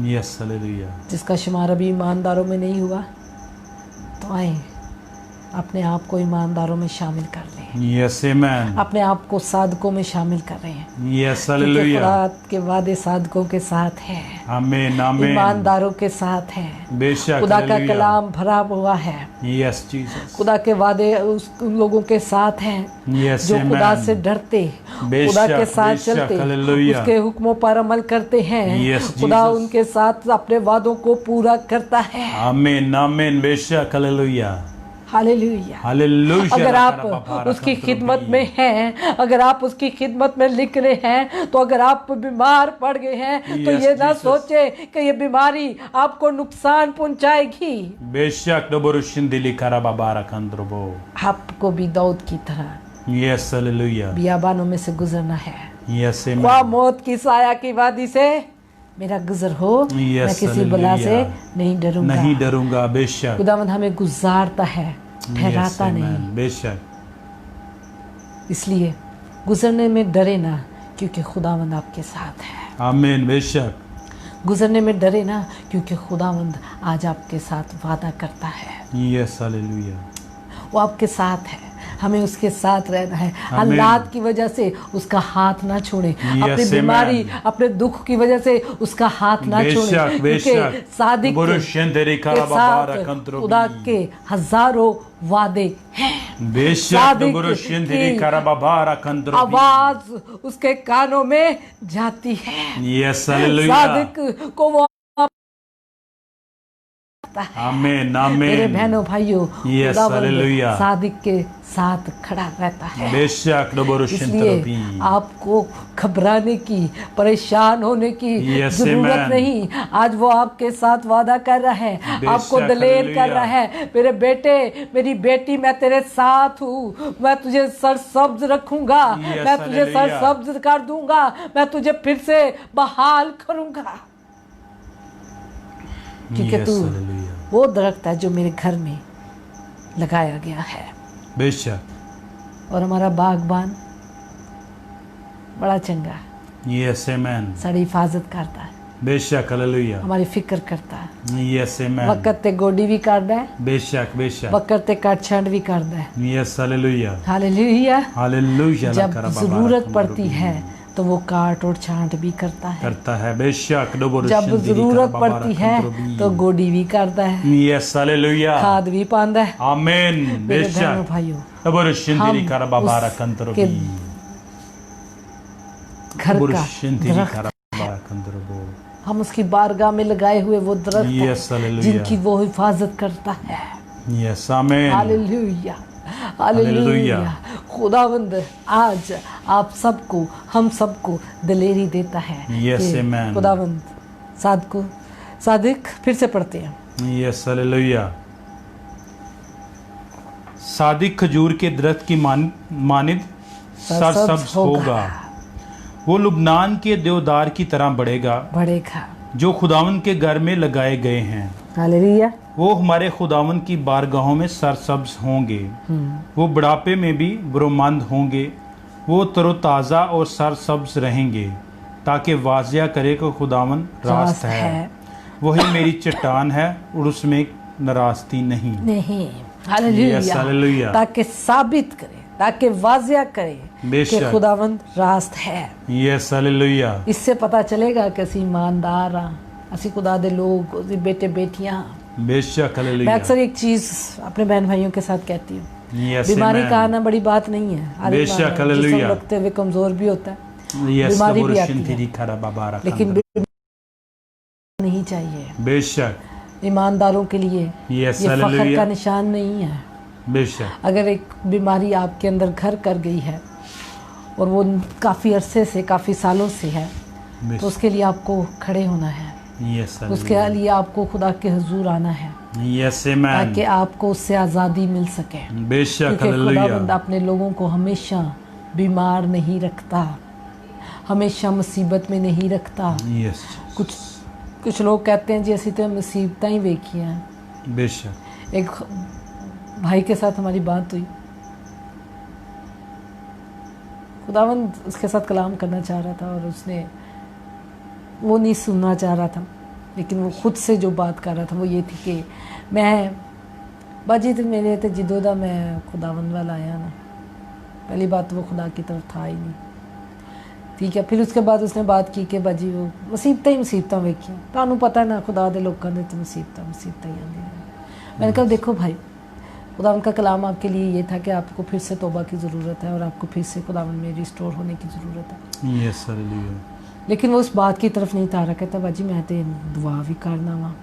यस हालेलुया। जिसका शुमार अभी ईमानदारों में नहीं हुआ, तो आए अपने आप को ईमानदारों में शामिल कर लें, यस आमीन। अपने आप को साधकों में शामिल कर रहे हैं, यस क्योंकि हालेलुया। खुदा के वादे साधकों के साथ हैं, आमीन आमीन। ईमानदारों के साथ हैं। बेशक खुदा का हालेलुया। कलाम भरा हुआ है, यस जीसस। खुदा के वादे उन लोगों के साथ हैं यस जो खुदा आमीन। से डरते, बेशक, खुदा के साथ बेशक, चलते, हालेलुया। उसके हुक्मों पर अमल करते हैं। Yes, खुदा Jesus. उनके साथ अपने वादों को पूरा करता है। आमीन आमीन। बेशक हालेलुया। हालेलुया। हालेलुया। अगर आप उसकी खिदमत में हैं, अगर आप उसकी खिदमत में लिख रहे हैं, तो अगर आप बीमार पड़ गए हैं तो Yes, ये ना Jesus. सोचे कि ये बीमारी आपको नुकसान पहुंचाएगी। बेशक बरुशन तेरी खरा बाबा रखंद्रो आपको भी दाऊद की तरह यस हालेलुया। बियाबानों में से गुजरना है। यस वह आमीन। मौत की साया की वादी से मेरा गुजर हो, Yes, मैं किसी बला से hallelujah. नहीं डरूंगा। नहीं डरूंगा। बेशक। खुदावंद हमें गुजारता है, ठहराता Yes, नहीं। amen. बेशक। इसलिए गुजरने में डरे ना, क्योंकि खुदावंद आपके साथ है। आमीन। बेशक। गुजरने में डरे ना, क्योंकि खुदावंद आज आपके साथ वादा करता है। Yes hallelujah. वो आपके साथ है, हमें उसके साथ रहना है। हालात की वजह से उसका हाथ ना छोड़े, अपनी Yes, बीमारी, amen. अपने दुख की वजह से उसका हाथ ना छोड़े, बेशक बेशक। सादिक बरुशन तेरी के खरा बाबा साथ रखंद्रो खुदा के हजारों वादे हैं। बेशक सादिक बरुशन तेरी की खरा बाबा रखंद्रो आवाज उसके कानों में जाती है। Yes hallelujah. सादिक को वो आमीन मेरे आमीन। बहनों भाइयों, Yes, खुदावंद hallelujah. सादिक के साथ खड़ा रहता है। बेशक बरुशन इसलिए तेरी आपको घबराने की, परेशान होने की Yes, जरूरत amen. नहीं। आज वो आपके साथ वादा कर रहा है, आपको बेशक, दलेर कर hallelujah. रहा है, मेरे बेटे, मेरी बेटी, मैं तेरे साथ हूँ, मैं तुझे सरसब्ज रखूंगा, Yes, मैं तुझे hallelujah. सरसब्ज कर दूंगा, मैं तुझे फिर से बहाल करूंगा, क्योंकि Yes, तू hallelujah. वो दरख्त है जो मेरे घर में लगाया गया है। बेशक। और हमारा बागबान बड़ा चंगा यस आमीन। साड़ी हिफाजत करता है, बेशक हालेलुया हमारी फिक्र करता है। यस आमेन वक्त ते गोडी भी करदा है, बेशक बेशक वक्त ते कटछंड भी करदा है। Yes hallelujah hallelujah. हालेलुया जब जरूरत पड़ती है तो वो काट और छांट भी करता है। बेशक जब जरूरत पड़ती है तो गोडी भी करता है, यस हालेलुया खाद भी पांदा है। आमीन मेरे बहनों बेशक भाइयों, Borushinti karababara उसके kantorobi. घर का Borushinti दरख्त, karababara kantorobo. हम उसकी बारगाह में लगाए हुए वो दरख्त हैं, Yes, hallelujah. जिनकी वो हिफाजत करता है। Yes, amen. Hallelujah hallelujah. खुदावंद आज आप सबको, हम सबको दिलेरी देता है Yes, कि amen. खुदावंद सादिक फिर से पढ़ते हैं। Yes, hallelujah. सादिक खजूर के दरख्त की मानिद सरसब्ज होगा, वो लुबनान के देवदार की तरह बढ़ेगा जो खुदावन के घर में लगाए गए हैं। हालेलुया। वो हमारे खुदावन की बारगाहों में सरसब्ज होंगे, वो बुढ़ापे में भी बुरोमंद होंगे, वो तरोताज़ा और सरसब्ज रहेंगे, ताकि वाजिया करे कि खुदावन रास्त है, वही मेरी चट्टान है और उसमें नाराजगी नहीं। हालेलुया। ताकि साबित करे, ताकि वाजिया करे कि खुदावंद रास्त है। Yes hallelujah. इससे पता चलेगा कि ਅਸੀਂ ईमानदार हाँ, ਅਸੀਂ खुदा दे लोग, ਅਸੀਂ बेटे बेटियां। बेशक हालेलुया। मैं अक्सर एक चीज अपने बहन भाइयों के साथ कहती हूँ, बीमारी का आना बड़ी बात नहीं है। बेशक हालेलुया। रखते हुए कमजोर भी होता है, बीमारी भी आती है, लेकिन नहीं चाहिए। बेशक ईमानदारों के लिए ये फख्र का निशान नहीं है। बेशक अगर एक बीमारी आपके अंदर घर कर गई है और वो काफ़ी अरसे से, काफ़ी सालों से है, तो उसके लिए आपको खड़े होना है। उसके लिए आपको खुदा के हुजूर आना है, ताकि आपको उससे आज़ादी मिल सके। बेशक खुदावंद अपने लोगों को हमेशा बीमार नहीं रखता, हमेशा मुसीबत में नहीं रखता। कुछ लोग कहते हैं जी असी तो मुसीबत ही वेखी हैं। बेशक एक भाई के साथ हमारी बात हुई, खुदावंद उसके साथ कलाम करना चाह रहा था और उसने वो नहीं सुनना चाह रहा था, लेकिन वो खुद से जो बात कर रहा था वो ये थी कि मैं बाजी तो मेरे तो जिदों दा मैं खुदावंद वाला आया ना। पहली बात तो वो खुदा की तरफ था ही नहीं, ठीक है। फिर उसके बाद उसने बात की कि बाजी वो मुसीबत वेखी, तुहानू पता ना खुदा दे लोगों ने तो मुसीबत ही आती है। मैंने कहा देखो भाई, खुदावन का कलाम आपके लिए ये था कि आपको फिर से तौबा की ज़रूरत है और आपको फिर से खुदावन में रिस्टोर होने की ज़रूरत है। Yes hallelujah. लेकिन वो उस बात की तरफ नहीं था रहा, कहता बाजी मैं तो दुआ भी करना वहाँ,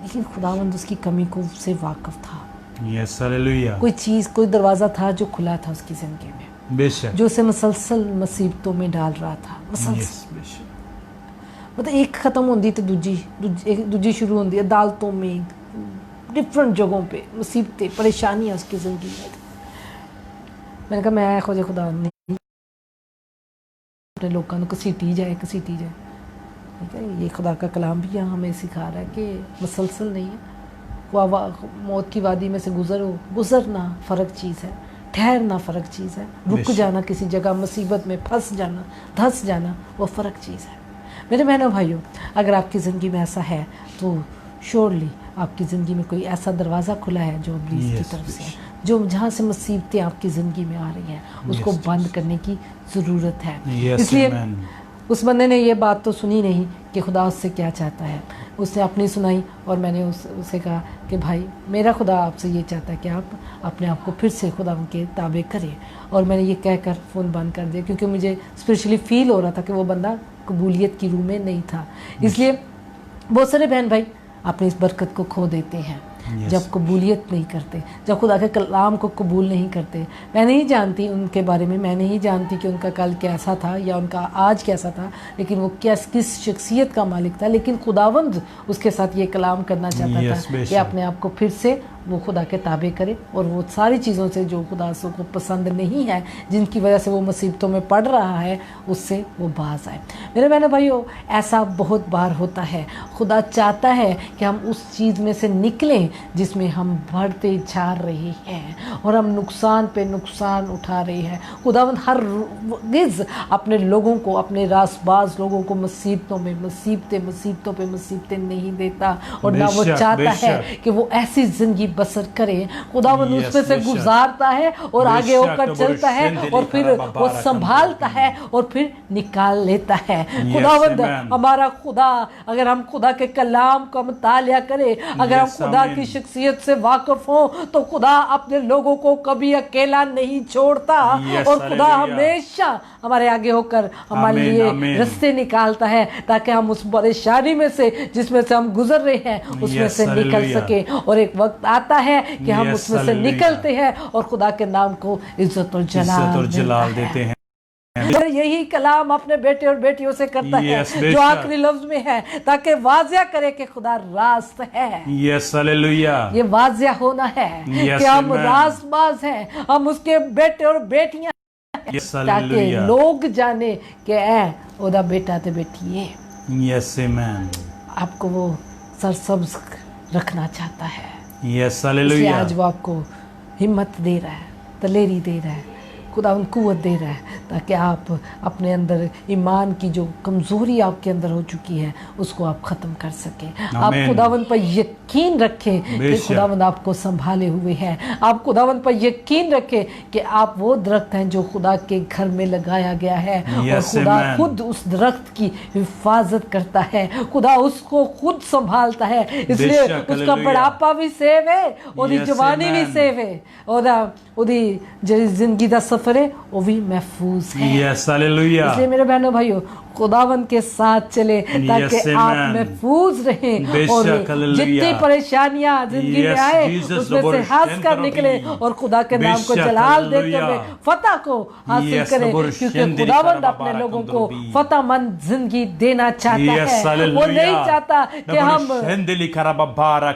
लेकिन खुदावन उसकी कमी को से वाकिफ था। Yes hallelujah. कोई चीज़, कोई दरवाज़ा था जो खुला था उसकी ज़िंदगी में, बेशक, जो उसे मुसलसल मुसीबतों में डाल रहा था। मुसलसल मतलब एक ख़त्म होती तो दूजी शुरू होती है, अदालतों में, डिफरेंट जगहों पे मुसीबतें, परेशानियाँ उसकी ज़िंदगी में। मैंने कहा मैं खोजे खुदा नहीं अपने लोगों को घसीटी जाए। ठीक है, ये खुदा का कलाम भी यहाँ हमें सिखा रहा है कि मुसलसल नहीं है, वो मौत की वादी में से गुजरना फ़र्क चीज़ है, ठहरना फ़र्क चीज़ है, रुक जाना किसी जगह, मुसीबत में फंस जाना, धंस जाना, वो फ़र्क चीज़ है। मेरे बहनों भाइयों, अगर आपकी ज़िंदगी में ऐसा है तो श्योरली आपकी ज़िंदगी में कोई ऐसा दरवाज़ा खुला है जो इब्लीस की तरफ से है, जो जहाँ से मुसीबतें आपकी ज़िंदगी में आ रही हैं, उसको बंद करने की ज़रूरत है। इसलिए उस बंदे ने ये बात तो सुनी नहीं कि खुदा उससे क्या चाहता है, उसने अपनी सुनाई और मैंने उससे कहा कि भाई मेरा खुदा आपसे ये चाहता है कि आप अपने आप को फिर से खुदा उनके ताबे करें। और मैंने ये कहकर फ़ोन बंद कर दिया, क्योंकि मुझे स्पिरिचुअली फील हो रहा था कि वो बंदा कबूलियत की रूह में नहीं था। इसलिए बहुत सारे बहन भाई अपनी इस बरकत को खो देते हैं जब कबूलियत नहीं करते, जब खुदा के कलाम को कबूल नहीं करते। मैं नहीं जानती उनके बारे में, मैं नहीं जानती कि उनका कल कैसा था या उनका आज कैसा था, लेकिन वो किस शख्सियत का मालिक था, लेकिन खुदावंद उसके साथ ये कलाम करना चाहता था कि अपने आप को फिर से वो खुदा के ताबे करे और वो सारी चीज़ों से जो खुदा को पसंद नहीं है, जिनकी वजह से वो मुसीबतों में पड़ रहा है, उससे वो बाज आए। मेरे बहनों भाइयों, ऐसा बहुत बार होता है। खुदा चाहता है कि हम उस चीज़ में से निकलें जिसमें हम बढ़ते जा रहे हैं और हम नुकसान पे नुकसान उठा रहे हैं। खुदावंद हर गिज़ अपने लोगों को, अपने रासबाज लोगों को मुसीबतों में मुसीबतों पे मुसीबतें नहीं देता और ना वो चाहता है कि वो ऐसी ज़िंदगी बसर करे। खुदावंद उसमें से गुजारता है और आगे होकर चलता है और फिर वो संभालता है और फिर निकाल लेता है। खुदावंद हमारा खुदा, अगर हम खुदा के कलाम का मुतालिया करें, अगर हम खुदा की शख्सियत से वाकिफ हों, तो खुदा अपने लोगों को कभी अकेला नहीं छोड़ता और खुदा हमेशा हमारे आगे होकर हमारे लिए रास्ते निकालता है ताकि हम उस परेशानी में से जिसमें से हम गुजर रहे हैं उसमें से निकल सके। और एक वक्त आता है कि हम उसमें से निकलते हैं और खुदा के नाम को इज्जत और जलाल देते हैं। यही कलाम अपने बेटे और बेटियों से करता है जो आखिरी लफ्ज में है, ताकि वाजिया करे कि खुदा रास्त है। ये वाजिया होना है कि हम रास्तबाज हैं, हम उसके बेटे और बेटियां हैं, ताकि लोग जाने कि ओदा बेटा ते बेटी है। आपको वो सरसब्ज रखना चाहता है। इसलिए आज वो आपको हिम्मत दे रहा है, दलेरी दे रहा है, खुदा उन कुव्वत दे रहा है, ताकि आप अपने अंदर ईमान की जो कमज़ोरी आपके अंदर हो चुकी है उसको आप ख़त्म कर सकें। आप खुदावंद पर यकीन रखें कि खुदावंद आपको संभाले हुए हैं। आप खुदावंद पर यकीन रखें कि आप वो दरख्त हैं जो खुदा के घर में लगाया गया है और खुदा खुद उस दरख्त की हिफाजत करता है। खुदा उसको खुद संभालता है, इसलिए उसका बुढ़ापा भी सेव है, उसकी जवानी भी सेव है और उसकी जिंदगी का सफर है वो भी महफूज है। इसलिए मेरे बहनों भाइयों, खुदावंद के साथ चले ताकि आप महफूज रहें और जितनी परेशानियां जिंदगी में आए उसमें से हंस कर निकले और खुदा के नाम को जलाल देते हुए फतह को हासिल करें, क्योंकि खुदावंद अपने लोगों को फतहमंद जिंदगी देना चाहता है। वो नहीं चाहता कि हम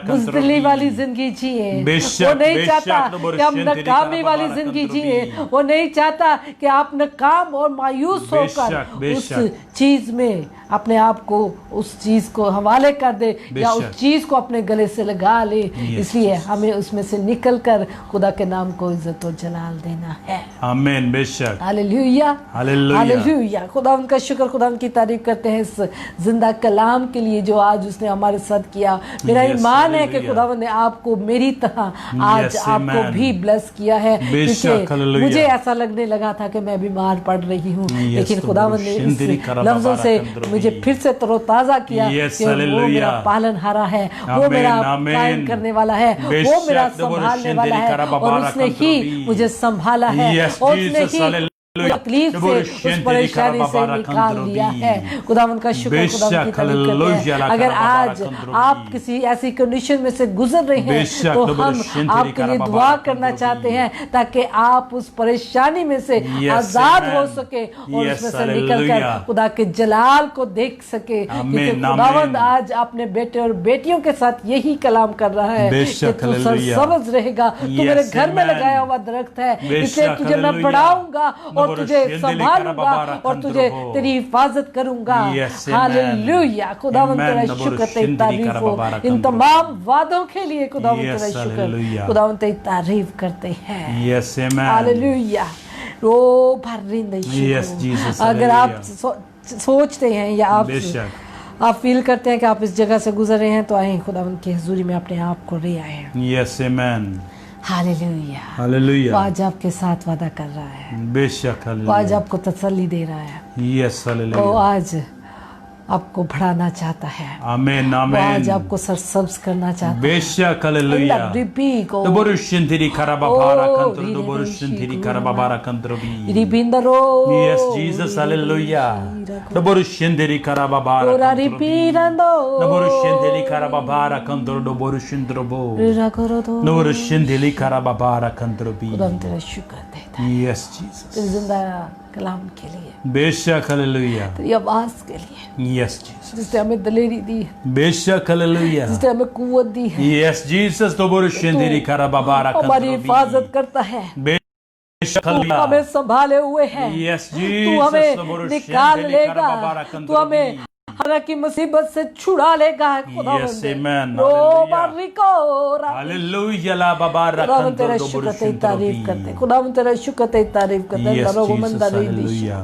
बुज़दिली वाली जिंदगी जिए, वो नहीं चाहता कि हम नाकामी वाली जिंदगी जिए, वो नहीं चाहता कि आप नाकाम और मायूस होकर उस चीज में अपने आप को, उस चीज को हवाले कर दे या उस चीज को अपने गले से लगा ले। इसलिए हमें उसमें से निकलकर खुदा के नाम को इज्जत और जलाल देना है। आमीन। बेशक। Hallelujah, hallelujah. खुदा उनका शुक्र, खुदा उनकी तारीफ करते हैं इस जिंदा कलाम के लिए जो आज उसने हमारे साथ किया। मेरा ईमान है कि खुदावंद ने आपको मेरी तरह आज आपको भी ब्लेस किया है, क्योंकि मुझे ऐसा लगने लगा था कि मैं बीमार पड़ रही हूँ, लेकिन खुदावंद ने इस लफ्जों से मुझे फिर से तरोताजा किया कि वो मेरा पालनहारा है, वो मेरा कायम करने वाला है, वो मेरा संभालने वाला है और उसने ही मुझे संभाला है और उसने ही तकलीफ से, उस परेशानी से निकाल लिया है। खुदावंद का शुक्र, खुदावंद की तारीफ करते हैं। अगर आज आप किसी ऐसी कंडीशन में से गुजर रहे हैं तो हम आपके लिए दुआ करना चाहते हैं ताकि आप उस परेशानी में से आजाद हो सके और उसमें से निकलकर खुदा के जलाल को देख सके, क्योंकि खुदावंद आज अपने बेटे और बेटियों के साथ यही कलाम कर रहा है कि तू सरसब्ज रहेगा, तू मेरे घर में लगाया हुआ दरख्त है, इसलिए तुझे मैं बढ़ाऊंगा और तुझे संभालूंगा और तुझे तेरी हिफाजत करूंगा। हालेलुया। खुदावंद तेरा शुक्र, तेरी तारीफ हो इन तमाम वादों के लिए। खुदावंद तेरा शुक्र, खुदावंद तेरी तारीफ करते हैं। हालेलुया। ओ भरिंदे शुक्र। अगर आप सोचते हैं या आप फील करते हैं कि आप इस जगह से गुजर रहे हैं तो आए खुदावंद की हुजूरी में अपने आप को ले आए। यस आमीन। Hallelujah, hallelujah. वो आज आपके साथ वादा कर रहा है। बेशक। वो आज आपको तसल्ली दे रहा है। Yes, hallelujah. वो आज आपको बढ़ाना चाहता है। आमीन, आमीन। वो आज आपको सरसब्ज करना चाहता है। बेशक, हालेलुया। दोबोरुशिंतिरी कराबाबारा कंत्रो, दोबोरुशिंतिरी कराबाबारा कंत्रो बी। रिबिंदरो। Yes Jesus, hallelujah. दोबोरुशिंतिरी कराबाबारा कंत्रो। रिबिंदो। दोबोरुशिंतिरी कराबाबारा कंत्रो, दोबोरुशिंत्रो बो। दोबोरुशिंतिरी कराबाबारा कंत्रो बी। खुदा तेरा शुक्र है। देता है यस जीसस, तेरे जिंदा कलाम के लिए, बेशक हालेलुया, तेरी आवाज के लिए यस जीसस, जिसने हमें दलेरी दी है, बेशक हालेलुया, जिसने हमें कुव्वत दी है, यस जीसस, तो बोरुशेंदेरी कराबाबारा हमारी हिफाजत करता है, बेशक तू हालेलुया, हमें संभाले हुए है, यस तू जीसस, तो हमें बोरुशेंदेरी निकाल लेगा, कराबाबारा तू हमें हर तरह की मुसीबत से छुड़ा लेगा। Yes, amen. रो Hallelujah. बारिको हालेलुया ला बाबारा खुदा हम तेरा कंदरो शुक्र ते बोरुशेंदेरी तारीफ करते हैं, खुदा हम तेरा शुक्र ते तारीफ करते हैं। Yes, दरों Jesus, मंदा नहीं hallelujah.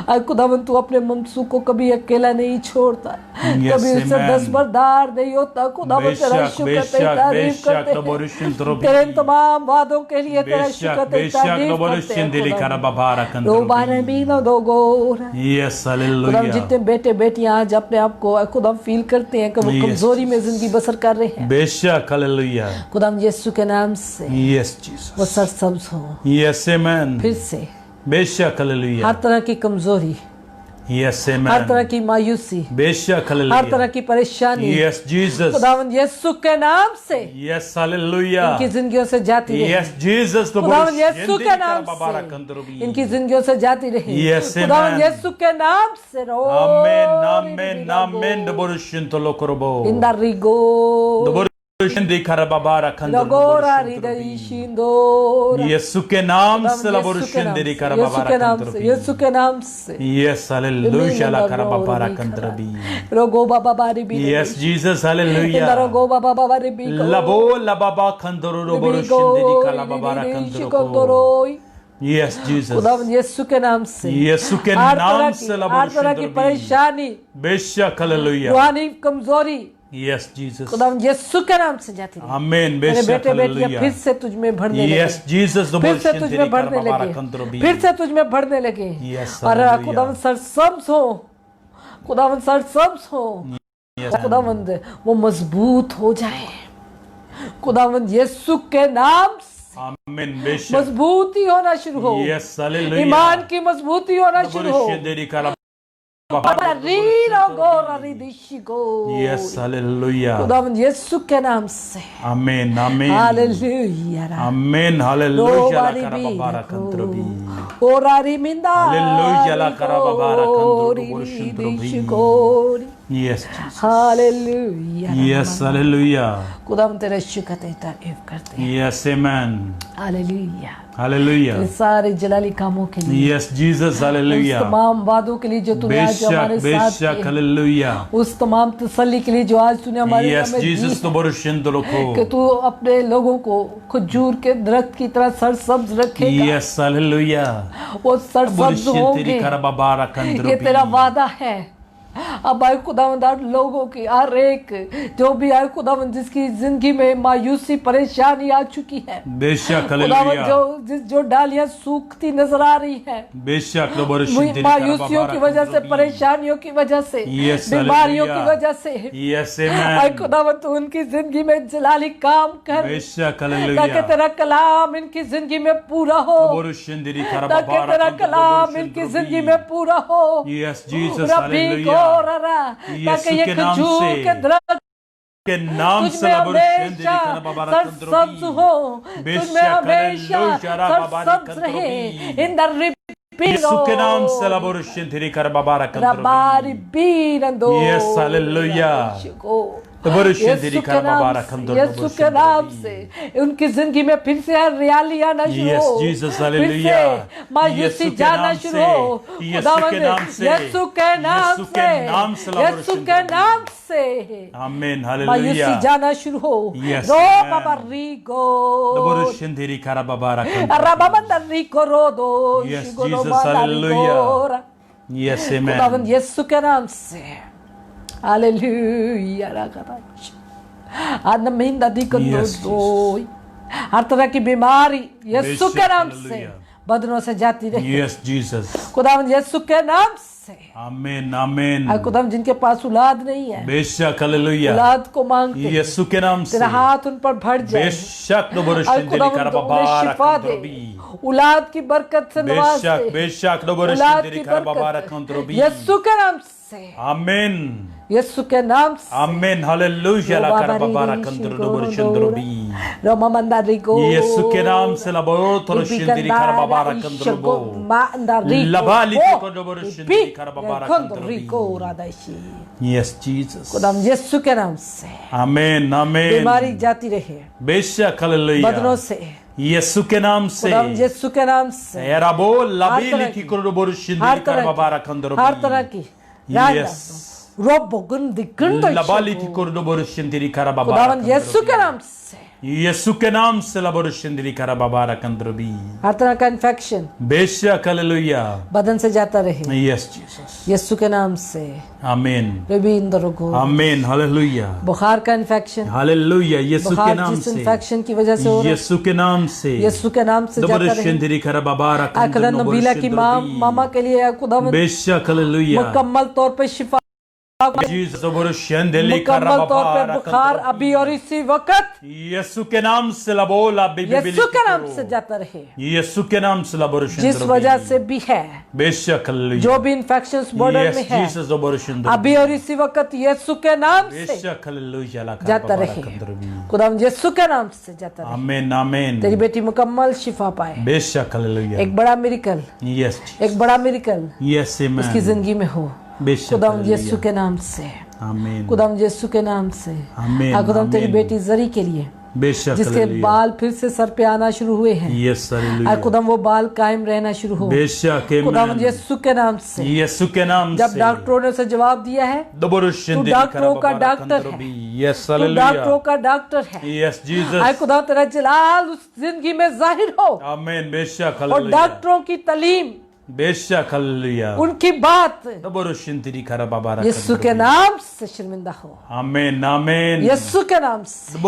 दिशा खुदा हम तू अपने ममसू को कभी अकेला नहीं छोड़ता, Yes, कभी उससे amen. दस्तबरदार नहीं होता। खुदा हम तेरा बेशक शुक्र ते बेशक तारीफ बेशक करते लो हैं, बोरुशेंदेरो तेरे इन तमाम वादों के लिए तेरा बेशक शुक्र ते बेशक लो तारीफ करते बोरुशेंदेरी हैं। कराबाबारा रो कंदरो बारे भी ना दो गोरा यस खुदा हम हालेलुया, जितने बेटे बेटियां आज अपने आप को खुदा हम फील करते हैं कि वो Yes, कमजोरी में जिंदगी बसर कर रहे हैं, बेशक हालेलुया, खुदा हम यीशु के नाम से यस वो जीसस, सरसब्ज हो यस आमेन, फिर से बेशक हालेलुया, हर तरह की कमजोरी, यस हर तरह आमेन, की मायूसी, बेशक हर तरह हालेलुया, की परेशानी यस जीसस, खुदावन यीशु के नाम से यस हालेलुया, इनकी जिंदगियों से जाती रहे। यस जीसस, तो खुदावन यीशु बोरुशेंदेरी के नाम कराबाबारा से कंदरो इनकी जिंदगियों से जाती रहे। Yes, खुदावन amen. यीशु के नाम से रो आमेन आमेन आमेन, दो बोरुशेंदेरो करोबो इन द रिगो दो बोरुशेंदेरी कराबाबारा कंदरो लगोरा हृदय शिंदोरा यीशु के नाम से ला यीशु के नाम बोरुशेंदेरी से, कराबाबारा यीशु के नाम कंदरो से, यीशु के नाम से यस हालेलुया ला कराबाबारा कंदरो रोगो बाबा बारी भी यस जीसस इन हालेलुया, रोगो बाबा बारी भी लबो लबाबा कंदरो रो बोरुशेंदेरी कराबाबारा कंदरो यस जीसस, खुदावन यीशु के नाम से यीशु के हर नाम तरह से की ला हर तरह की बोरुशेंदेरो परेशानी, बेशक हालेलुया, रूहानी कमजोरी यस जीसस, खुदावन यीशु के नाम से जाती रही। आमेन, मेरे बेशक बेटे बेटियां हालेलुया, फिर से तुझ में भरने लगे, यस जीसस, फिर से तुझ में भरने लगे, फिर से तुझ में भरने लगे Yes, और hallelujah. खुदावन सरसब्ज हो, खुदावन सरसब्ज हो, खुदावंद वो मजबूत हो जाए, खुदावंद यीशु के नाम से आमेन, बेशक मजबूती होना शुरू हो, यस हालेलुया, ईमान की मजबूती होना शुरू हो। बोरुशेंदेरी कराबाबारा यस हालेलुया, खुदावंद यीशु के नाम से आमेन आमेन हालेलुया आमेन, हालेलुया ला कराबाबारा कंदरो ओरारी मिंदा हालेलुया ला कराबाबारा कंदरो बोरुशेंदेरो यस हालेलुया यस हालेलुया, खुदावंद तेरा शुक्र ते तारीफ करते हैं। यस आमेन, हालेलुया हालेलुया, तेरे सारे जलाली कामों के लिए, यस जीसस उस हालेलुया, तमाम वादों के लिए जो तूने आज बेशक हमारे साथ बेशक किए, हालेलुया, उस तमाम तसल्ली के लिए जो आज तूने हमारे यस हमें दी जीसस, तो बोरुशेंदेरो कि तू अपने लोगों को खजूर के दरख्त की तरह सरसब्ज रखेगा, यस हालेलुया, वो सरसब्ज बोरुशेंदेरी होंगे, कराबाबारा कंदरो ये तेरा वादा है। अब आए खुदावंद आप लोगों की हर एक जो भी आए खुदावंद जिसकी जिंदगी में मायूसी परेशानी आ चुकी है, बेशक खुदावंद हालेलुया, जो डालियां सूखती नजर आ रही है, बेशक लो बोरुशेंदेरी मायूसियों की वजह से, परेशानियों की वजह से, Yes, बीमारियों की hallelujah. वजह से, यस आए आमेन, खुदावंद तू उनकी जिंदगी में जलाली काम कर, बेशक ताकि हालेलुया, तेरा कलाम इनकी जिंदगी में पूरा हो, बोरुशेंदेरी ताकि कराबाबारा तेरा कलाम इनकी जिंदगी में पूरा हो। यस जीसस रब्बी को हालेलुया, ररा, ताकि ये यीशु के नाम खजूर से, के दरख्त के नाम तुझ से में ला बोरुशेंदेरी हमेशा कराबाबारा सरसब्ज हो, तुझ बेशक में हमेशा हालेलुया, राबाबारी सरसब्ज रहे। इन द यीशु के नाम से ला बोरुशेंदेरी कराबाबारा रबारी बीरंदो Yes, hallelujah. बोरुशेंदेरी कराबाबारा यीशु के नाम से उनकी जिंदगी में फिर से हरियाली आना शुरू Yes, हो, Jesus, फिर hallelujah. से मायूसी यीशु के जाना नाम शुरू से, हो, यीशु के नाम से, यीशु के नाम यीशु के नाम से, से ला यीशु के नाम से आमेन, मायूसी हालेलुया, जाना शुरू हो। Yes, रो amen. बाबा रिगो बोरुशेंदेरी कराबाबारा Rabamanda rico rodo, Yes, shigono Jesus, manda hallelujah. rigora. Yes, खुदावंद amen. यीशु के नाम से हालेलुया रागाराच आनंद अधिक Yes, दोई हर तरह की बीमारी यीशु बेशक, के नाम से hallelujah. बदनों से जाती रहे। Yes, Jesus. खुदावंद यीशु के नाम से आमेन, आमेन. और खुदावंद जिनके पास औलाद नहीं है, बेशक, हालेलुया, औलाद को मांगते हैं, यीशु के नाम से, तेरा हाथ उन पर भर जाए। बेशक लो और बोरुशेंदेरी खुदावंद उन्हें कराबाबारा शिफा दे, औलाद की बरकत से नवाज बेशक, दे, बेशक लो औलाद बोरुशेंदेरी की कराबाबारा बरकत यीशु के नाम से, Amen. यीशु के नाम से। Amen. Hallelujah. La karababara kandro doboro shindro bi. Roma mandarigo, Yesu के नाम से laboro toro shindiri karababara kandro bo. Labali tiko doboro shindiri karababara kandro bi. Yes, Jesus. खुदाम यीशु के नाम से Amen. Amen. बीमारी जाती रहे बेशक हालेलुया। बदनों से, यीशु के नाम से। खुदाम यीशु के नाम से एराबो लबीली tiko doboro shindiri karababara kandro bi. हर तरह की Yes. रोब Gundi Gundo Labali tiko doboro shindiri karababara खुदावन kandro यीशु के नाम से यीशु के नाम से laboro shindiri karababara kandro bi. हर तरह का इन्फेक्शन बेशक हालेलुया। बदन से जाता रहे Yes, Jesus. यीशु के नाम से। Amen. रबी इंदरोगो Amen. Hallelujah. बुखार का इन्फेक्शन, Hallelujah. यीशु के बुखार नाम जिस से। इन्फेक्शन की वजह से हो रहा है, यीशु के नाम से। यीशु के नाम से जाता doboro रहे। shindiri karababara खुदा kandro नबीला की मामा के लिए खुदावन बेशक हालेलुया। मुकम्मल तौर पे शिफा, Jesus doboro shindiri मुकम्मल तौर पे karababara बुखार अभी और इसी वक्त यीशु के नाम से labola बिबिबिली यीशु के नाम से जाता रहे। यीशु के नाम से laboro जिस shindiri वजह से भी है, बेशक हालेलुया। जो भी इन्फेक्शन बॉर्डर Yes, में है, Jesus doboro shindiri अभी और इसी वक्त यीशु के नाम से बेशक हालेलुया। la जाता karababara रहे। kandro bi. खुदाम यीशु के नाम से जाता रहे। Amen. Amen. तेरी बेटी मुकम्मल शिफा पाए। बेशक हालेलुया। एक बड़ा मिरेकल, Yes, Jesus. एक बड़ा मिरेकल Yes, amen. उसकी जिंदगी में हो। बेशक खुदाम हालेलुया। यीशु के नाम से, आमीन। खुदाम यीशु के नाम से। आमीन, खुदाम तेरी आमीन। बेटी जरी के लिए बेशक जिसके हालेलुया। बाल फिर से सर पे आना शुरू हुए हैं, यस हालेलुया। खुदाम वो बाल कायम रहना शुरू हो। बेशक खुदाम आमीन। यीशु के नाम से। यीशु के नाम जब से। डॉक्टरों ने उसे जवाब दिया है, तू डॉक्टरों का डॉक्टर है। यस तू हालेलुया। डॉक्टरों का डॉक्टर है। Yes Jesus. आए खुदा तेरा जलाल उस जिंदगी में जाहिर हो, आमीन। बेशक और हालेलुया। डॉक्टरों की तालीम, बेशक हालेलुया। उनकी बात यीशु के नाम से शर्मिंदा हो। आमीन। आमीन। यीशु के नाम से।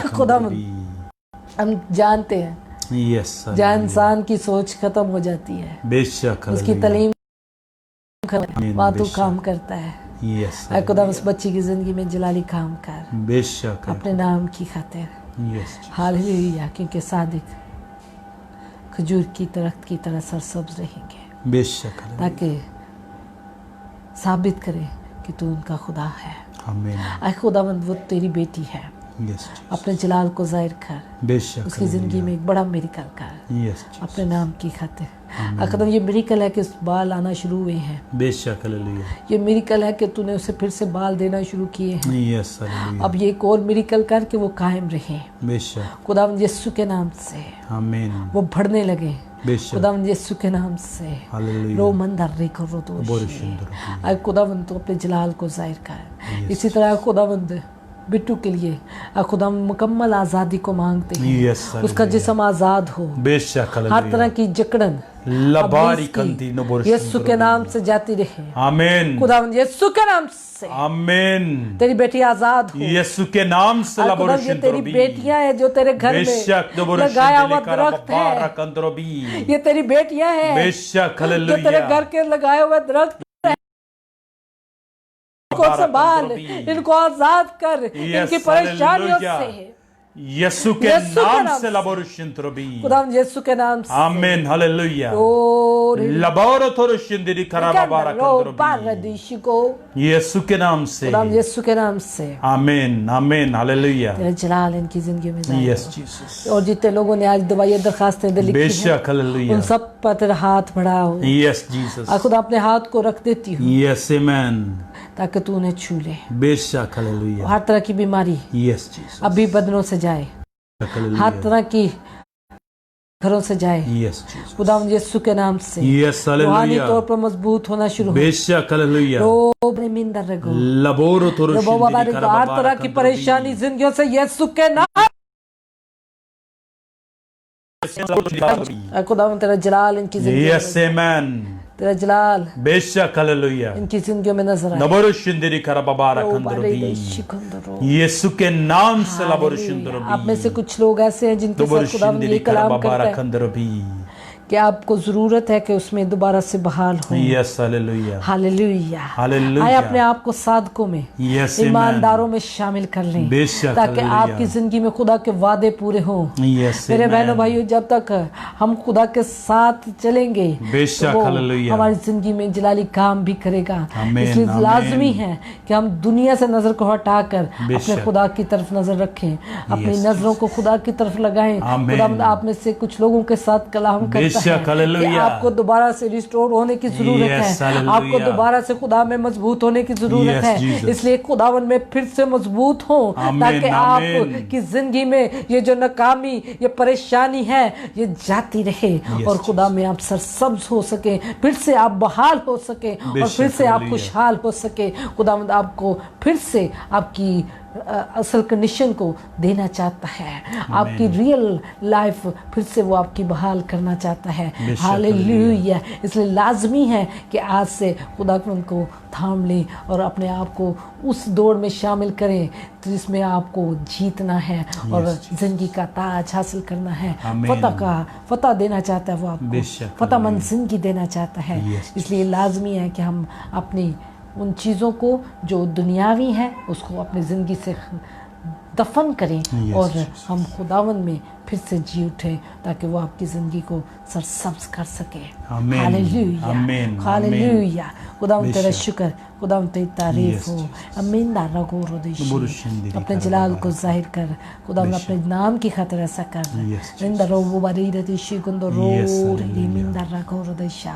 खुदाम हम जानते हैं यस जहाँ इंसान की सोच खत्म हो जाती है, बेशक उसकी तालीम बातों काम करता है। यस ऐ खुदा उस बच्ची की जिंदगी में जलाली काम कर, बेशक अपने नाम की खातिर। यस हालेलुया, क्योंकि सादिक खजूर की दरख्त की तरह सरसब्ज रहेंगे, बेशक ताकि साबित करे कि तू उनका खुदा है। आमीन। ऐ खुदावंद वो तेरी बेटी है, यस अपने जलाल को जाहिर कर, बेशक उसकी जिंदगी में एक बड़ा मिरेकल कर यस अपने नाम की खातिर। खुदा ये मिरेकल है कि उस बाल आना शुरू हुए हैं, बेशक हालेलुया। ये मिरेकल है कि तूने उसे फिर से बाल देना शुरू किए हैं। Yes hallelujah. अब ये एक और मिरेकल कर कि वो कायम रहे बेशक खुदावंद यीशु के नाम से। आमीन। वो बढ़ने लगे बेशक खुदावंद यीशु के नाम से। हालेलुया। रो मंदर रे करो तो आए खुदावंद तो अपने जलाल को जाहिर कर। इसी तरह खुदावंद बिट्टू के लिए खुदा मुकम्मल आज़ादी को मांगते हैं। यस उसका जिस्म आज़ाद हो, बेशक हर तरह की जकड़न लबारी कंती नो बोर यीशु के नाम से जाती रहे। आमीन। खुदावंद यीशु के नाम से आमीन। तेरी बेटी आज़ाद हो। यीशु के नाम से खुदावंद ये तेरी बेटियां हैं जो तेरे घर बेशक में लगाया हुआ दरख्त है। कंदरोबी ये तेरी बेटियां हैं बेशक जो तेरे हालेलुया। घर के लगाए हुए दरख्त इनको संभाल, इनको आजाद कर इनकी परेशानियों से। यीशु के नाम से लबोरुशिन तरोबी। खुदावंद यीशु के नाम से। आमीन। हालेलुया। लबोरो थोरुशिन दिरी खराबा बारा कंदरोबी। यीशु के नाम से। खुदावंद यीशु के नाम से। आमीन। आमीन। हालेलुया। तेरा जलाल इनकी जिंदगी में जाए। Yes Jesus. और जितने लोगों ने आज दवाइयाँ दरखास्तें लिखी हैं, बेशक हालेलुया। उन सब पर तेरा हाथ बढ़ाओ। Yes Jesus. खुदा अपने हाथ को रख देती हूँ यस आमीन। ताकि तू उन्हें छू ले। बेशक हालेलुया। हर तरह की बीमारी यस जीसस। अभी बदनों से जाए, हर तरह की घरों से जाए। Yes Jesus. खुदावंद यीशु के नाम से। यस रूहानी हालेलुया। तौर पर मजबूत होना शुरू हो। बेशक हालेलुया। लबोरो तोरो हर तरह की परेशानी जिंदगियों से यीशु के नाम। खुदावंद तेरा जलाल इनकी जिंदगी यस आमीन। तेरा जलाल बेशक हालेलुया। इनकी जिंदगियों में नजर आए। नबोरुशिंदिरी खराबाबारा कंदरोबी। यीशु के नाम से लबोरुशिंदरोबी। आप में से कुछ लोग ऐसे हैं जिनके साथ खुदावंद ये कलाम करता है कंदरोबी। कि आपको ज़रूरत है कि उसमें दोबारा से बहाल हो। Yes hallelujah hallelujah. हालेलुया। आए अपने आप को साधकों में, यस ईमानदारों में शामिल कर लें, बेशक ताकि हालेलुया। आपकी ज़िंदगी में खुदा के वादे पूरे हों। यस मेरे बहनों भाइयों, जब तक हम खुदा के साथ चलेंगे बेशक तो वो हालेलुया। हमारी ज़िंदगी में जलाली काम भी करेगा। आमीन, इसलिए आमीन। लाजमी है कि हम दुनिया से नज़र को हटाकर अपने बेशक। खुदा की तरफ नज़र रखें, अपनी यस, नज़रों को खुदा की तरफ लगाएं। आमीन। खुदा आप में से कुछ लोगों के साथ कलाम करता बेशक है कि हालेलुया। आपको दोबारा से रिस्टोर होने की जरूरत यस, है, हालेलुया। आपको दोबारा से खुदा में मजबूत होने की जरूरत यस, है। जीसस। इसलिए खुदावन में फिर से मजबूत हो, आमीन, ताकि आमीन। आपकी जिंदगी में ये जो नाकामी, ये परेशानी है, ये जाती रहे और खुदा में आप सरसब्ज हो सके, फिर से आप बहाल हो सके और बेशक, फिर से आप हालेलुया। खुशहाल हो सके। खुदावंद आपको फिर से आपकी असल कंडीशन को देना चाहता है, आपकी रियल लाइफ फिर से वो आपकी बहाल करना चाहता है। बेशक, हालेलुया। इसलिए लाजमी है कि आज से खुदावंद को थाम लें और अपने आप को उस दौड़ में शामिल करें जिसमें आपको जीतना है और जिंदगी का ताज हासिल करना है। आमीन। फतह देना चाहता है वो आपको, बेशक, फतहमंद जिंदगी देना चाहता है। यस, इसलिए लाजमी है कि हम अपनी उन चीज़ों को जो दुनियावी हैं उसको अपनी ज़िंदगी से दफन करें Yes, और Jesus. हम खुदावन में फिर से जी उठें ताकि वो आपकी ज़िंदगी को सरसब्ज कर सके। आमीन, हालेलुया आमीन, हालेलुया। खुदावन तेरा बेशक। शुक्र, खुदावन तेरी तारीफ Yes, हो। Jesus. अमीन दा रगो रोदिशी। बुरुशिंदिरी अपने कर जलाल बाबा। को जाहिर कर, खुदावन बेशक। अपने नाम की खातिर ऐसा कर। Yes, Jesus. इंदा रोबो बारी रदिशी गुंदो रो Yes, रीमी hallelujah. इंदा रगो रोदिशा।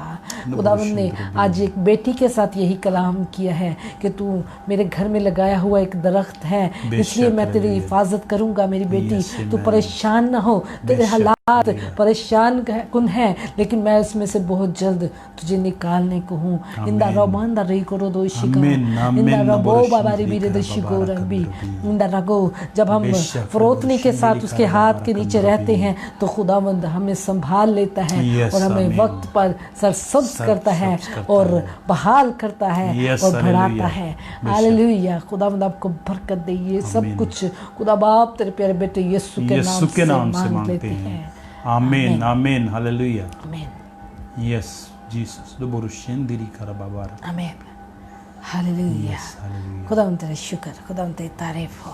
खुदावन ने आज एक बेटी के साथ यही कलाम किया है कि तू मेरे घर में लगाया हुआ एक दरख्त है, बेशक, इसलिए मैं तेरी हालेलुया। हिफाजत करूंगा मेरी बेटी। Yes, तू amen. परेशान ना हो, तेरे बेशक, हालात हालेलुया। परेशान कुन है, लेकिन मैं इसमें से बहुत जल्द तुझे निकालने को हूँ। इंदा आमीन। रोमान दा री करो दो शिका, आमीन, आमीन, इंदा रबो नबरुश बाबारी इंद्री बीरे का दशिको बाबारा रबी, कंदरबी। इंदा रगो। जब हम बेशक, फरोतनी के नबरुश साथ इंद्री उसके का हाथ बाबारा के नीचे कंदरबी। रहते हैं तो खुदावंद हमें संभाल लेता है Yes, और हमें आमीन। वक्त पर सरसब्ज करता है सरसब्ज करता और है। बहाल करता है Yes, और बढ़ाता हालेलुया। है। बेशक। हालेलुया। खुदावंद आपको बरकत दे। ये सब आमीन। कुछ खुदा बाप तेरे प्यारे बेटे यीशु के यीशु के नाम से मांग मांगते लेते हैं। हैं। आमीन आमीन हालेलुया। आमीन यस जीसस दो बुरुशिंदिरी कर बाबारा। आमीन हालेलुया। Yes hallelujah. खुदा तेरा शुक्र, खुदा तेरी तारीफ हो।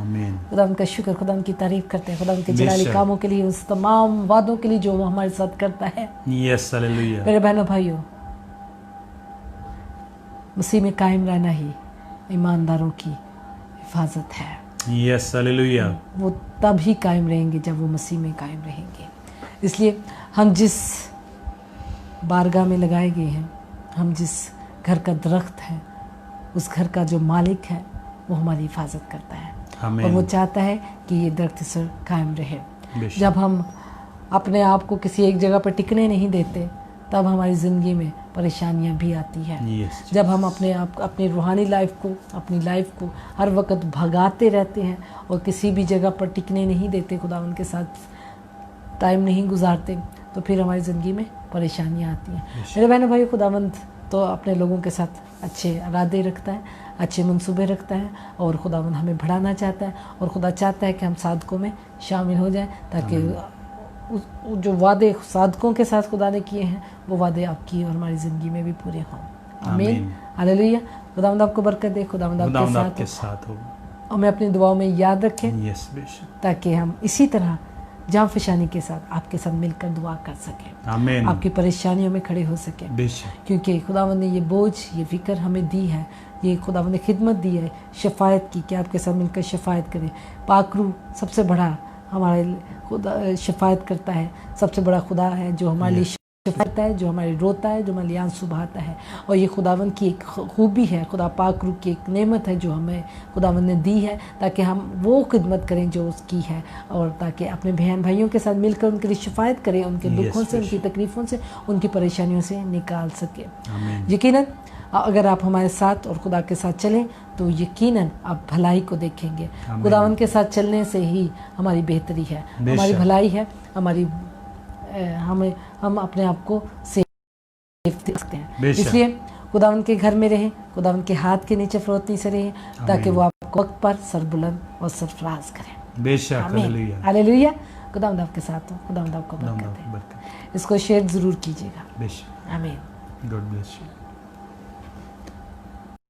आमीन खुदा का शुक्र, खुदा की तारीफ करते हैं, खुदा के जलाली बेशक। कामों के लिए, उस तमाम वादों के लिए जो वो हमारे साथ करता है। Yes hallelujah. मेरे बहनों भाइयों, मसीह में कायम रहना ही ईमानदारों की हिफाजत है। Yes hallelujah. वो तब ही कायम रहेंगे जब वो मसीह में कायम रहेंगे। इसलिए हम जिस बारगाह में लगाए गए हैं, हम जिस घर का दरख्त है, उस घर का जो मालिक है वो हमारी हिफाजत करता है आमीन। और वो चाहता है कि ये दरख्त से कायम रहे। बेशक। जब हम अपने आप को किसी एक जगह पर टिकने नहीं देते तब हमारी ज़िंदगी में परेशानियां भी आती हैं। यस जब हम अपनी रूहानी लाइफ को, अपनी लाइफ को हर वक्त भगाते रहते हैं और किसी भी जगह पर टिकने नहीं देते, खुदा उनके साथ टाइम नहीं गुजारते, तो फिर हमारी ज़िंदगी में परेशानियां आती हैं। मेरे बहनों भाई, खुदावंद तो अपने लोगों के साथ अच्छे इरादे रखता है, अच्छे मंसूबे रखता है और खुदावंद हमें बढ़ाना चाहता है और खुदा चाहता है कि हम साधकों में शामिल हो जाएं ताकि जो वादे साधकों के साथ खुदा ने किए हैं वो वादे आपकी और हमारी ज़िंदगी में भी पूरे हों। आमीन हालेलुया। खुदावंद आपको बरकत दे, खुदावंद आपके साथ हो। हमें अपनी दुआओं में याद रखें यस बेशक। ताकि हम इसी तरह जान फशानी के साथ आपके साथ मिलकर दुआ कर सकें, आमीन। आपकी परेशानियों में खड़े हो सकें, बेशक। क्योंकि खुदावंद ने ये बोझ, ये फिक्र हमें दी है, ये खुदावंद ने खिदमत दी है शफायत की कि आपके साथ मिलकर शफायत करें। पाकरू सबसे बड़ा हमारे खुदा शफायत करता है, सबसे बड़ा खुदा है जो हमारे लिए शफायत है, जो हमारे रोता है, जो हमारे लिए आंसू बहाता है। और ये खुदावंद की एक खूबी है, खुदा पाक रूह की एक नेमत है जो हमें खुदावंद ने दी है ताकि हम वो खिदमत करें जो उसकी है और ताकि अपने बहन भाइयों के साथ मिलकर उनके लिए शफायत करें, उनके दुखों से, उनकी तकलीफ़ों से, उनकी परेशानियों से निकाल सके। यकीनन अगर आप हमारे साथ और खुदा के साथ चलें तो यकीनन आप भलाई को देखेंगे। खुदावंद के साथ चलने से ही हमारी बेहतरी है, हमारी भलाई है, हम अपने आप को सेफ देख सकते हैं। इसलिए खुदावंद के घर में रहें, खुदावंद के हाथ के नीचे फरोतनी से रहें ताकि वो आपको वक्त पर सरबुलंद और सरफराज करें। बेशक। हालेलुया। खुदावंद आपके साथ हो, खुदावंद आपको खुदावंद बरकत आपको दे। बरकत इसको शेयर ज़रूर कीजिएगा। बेशक। आमीन। God bless you.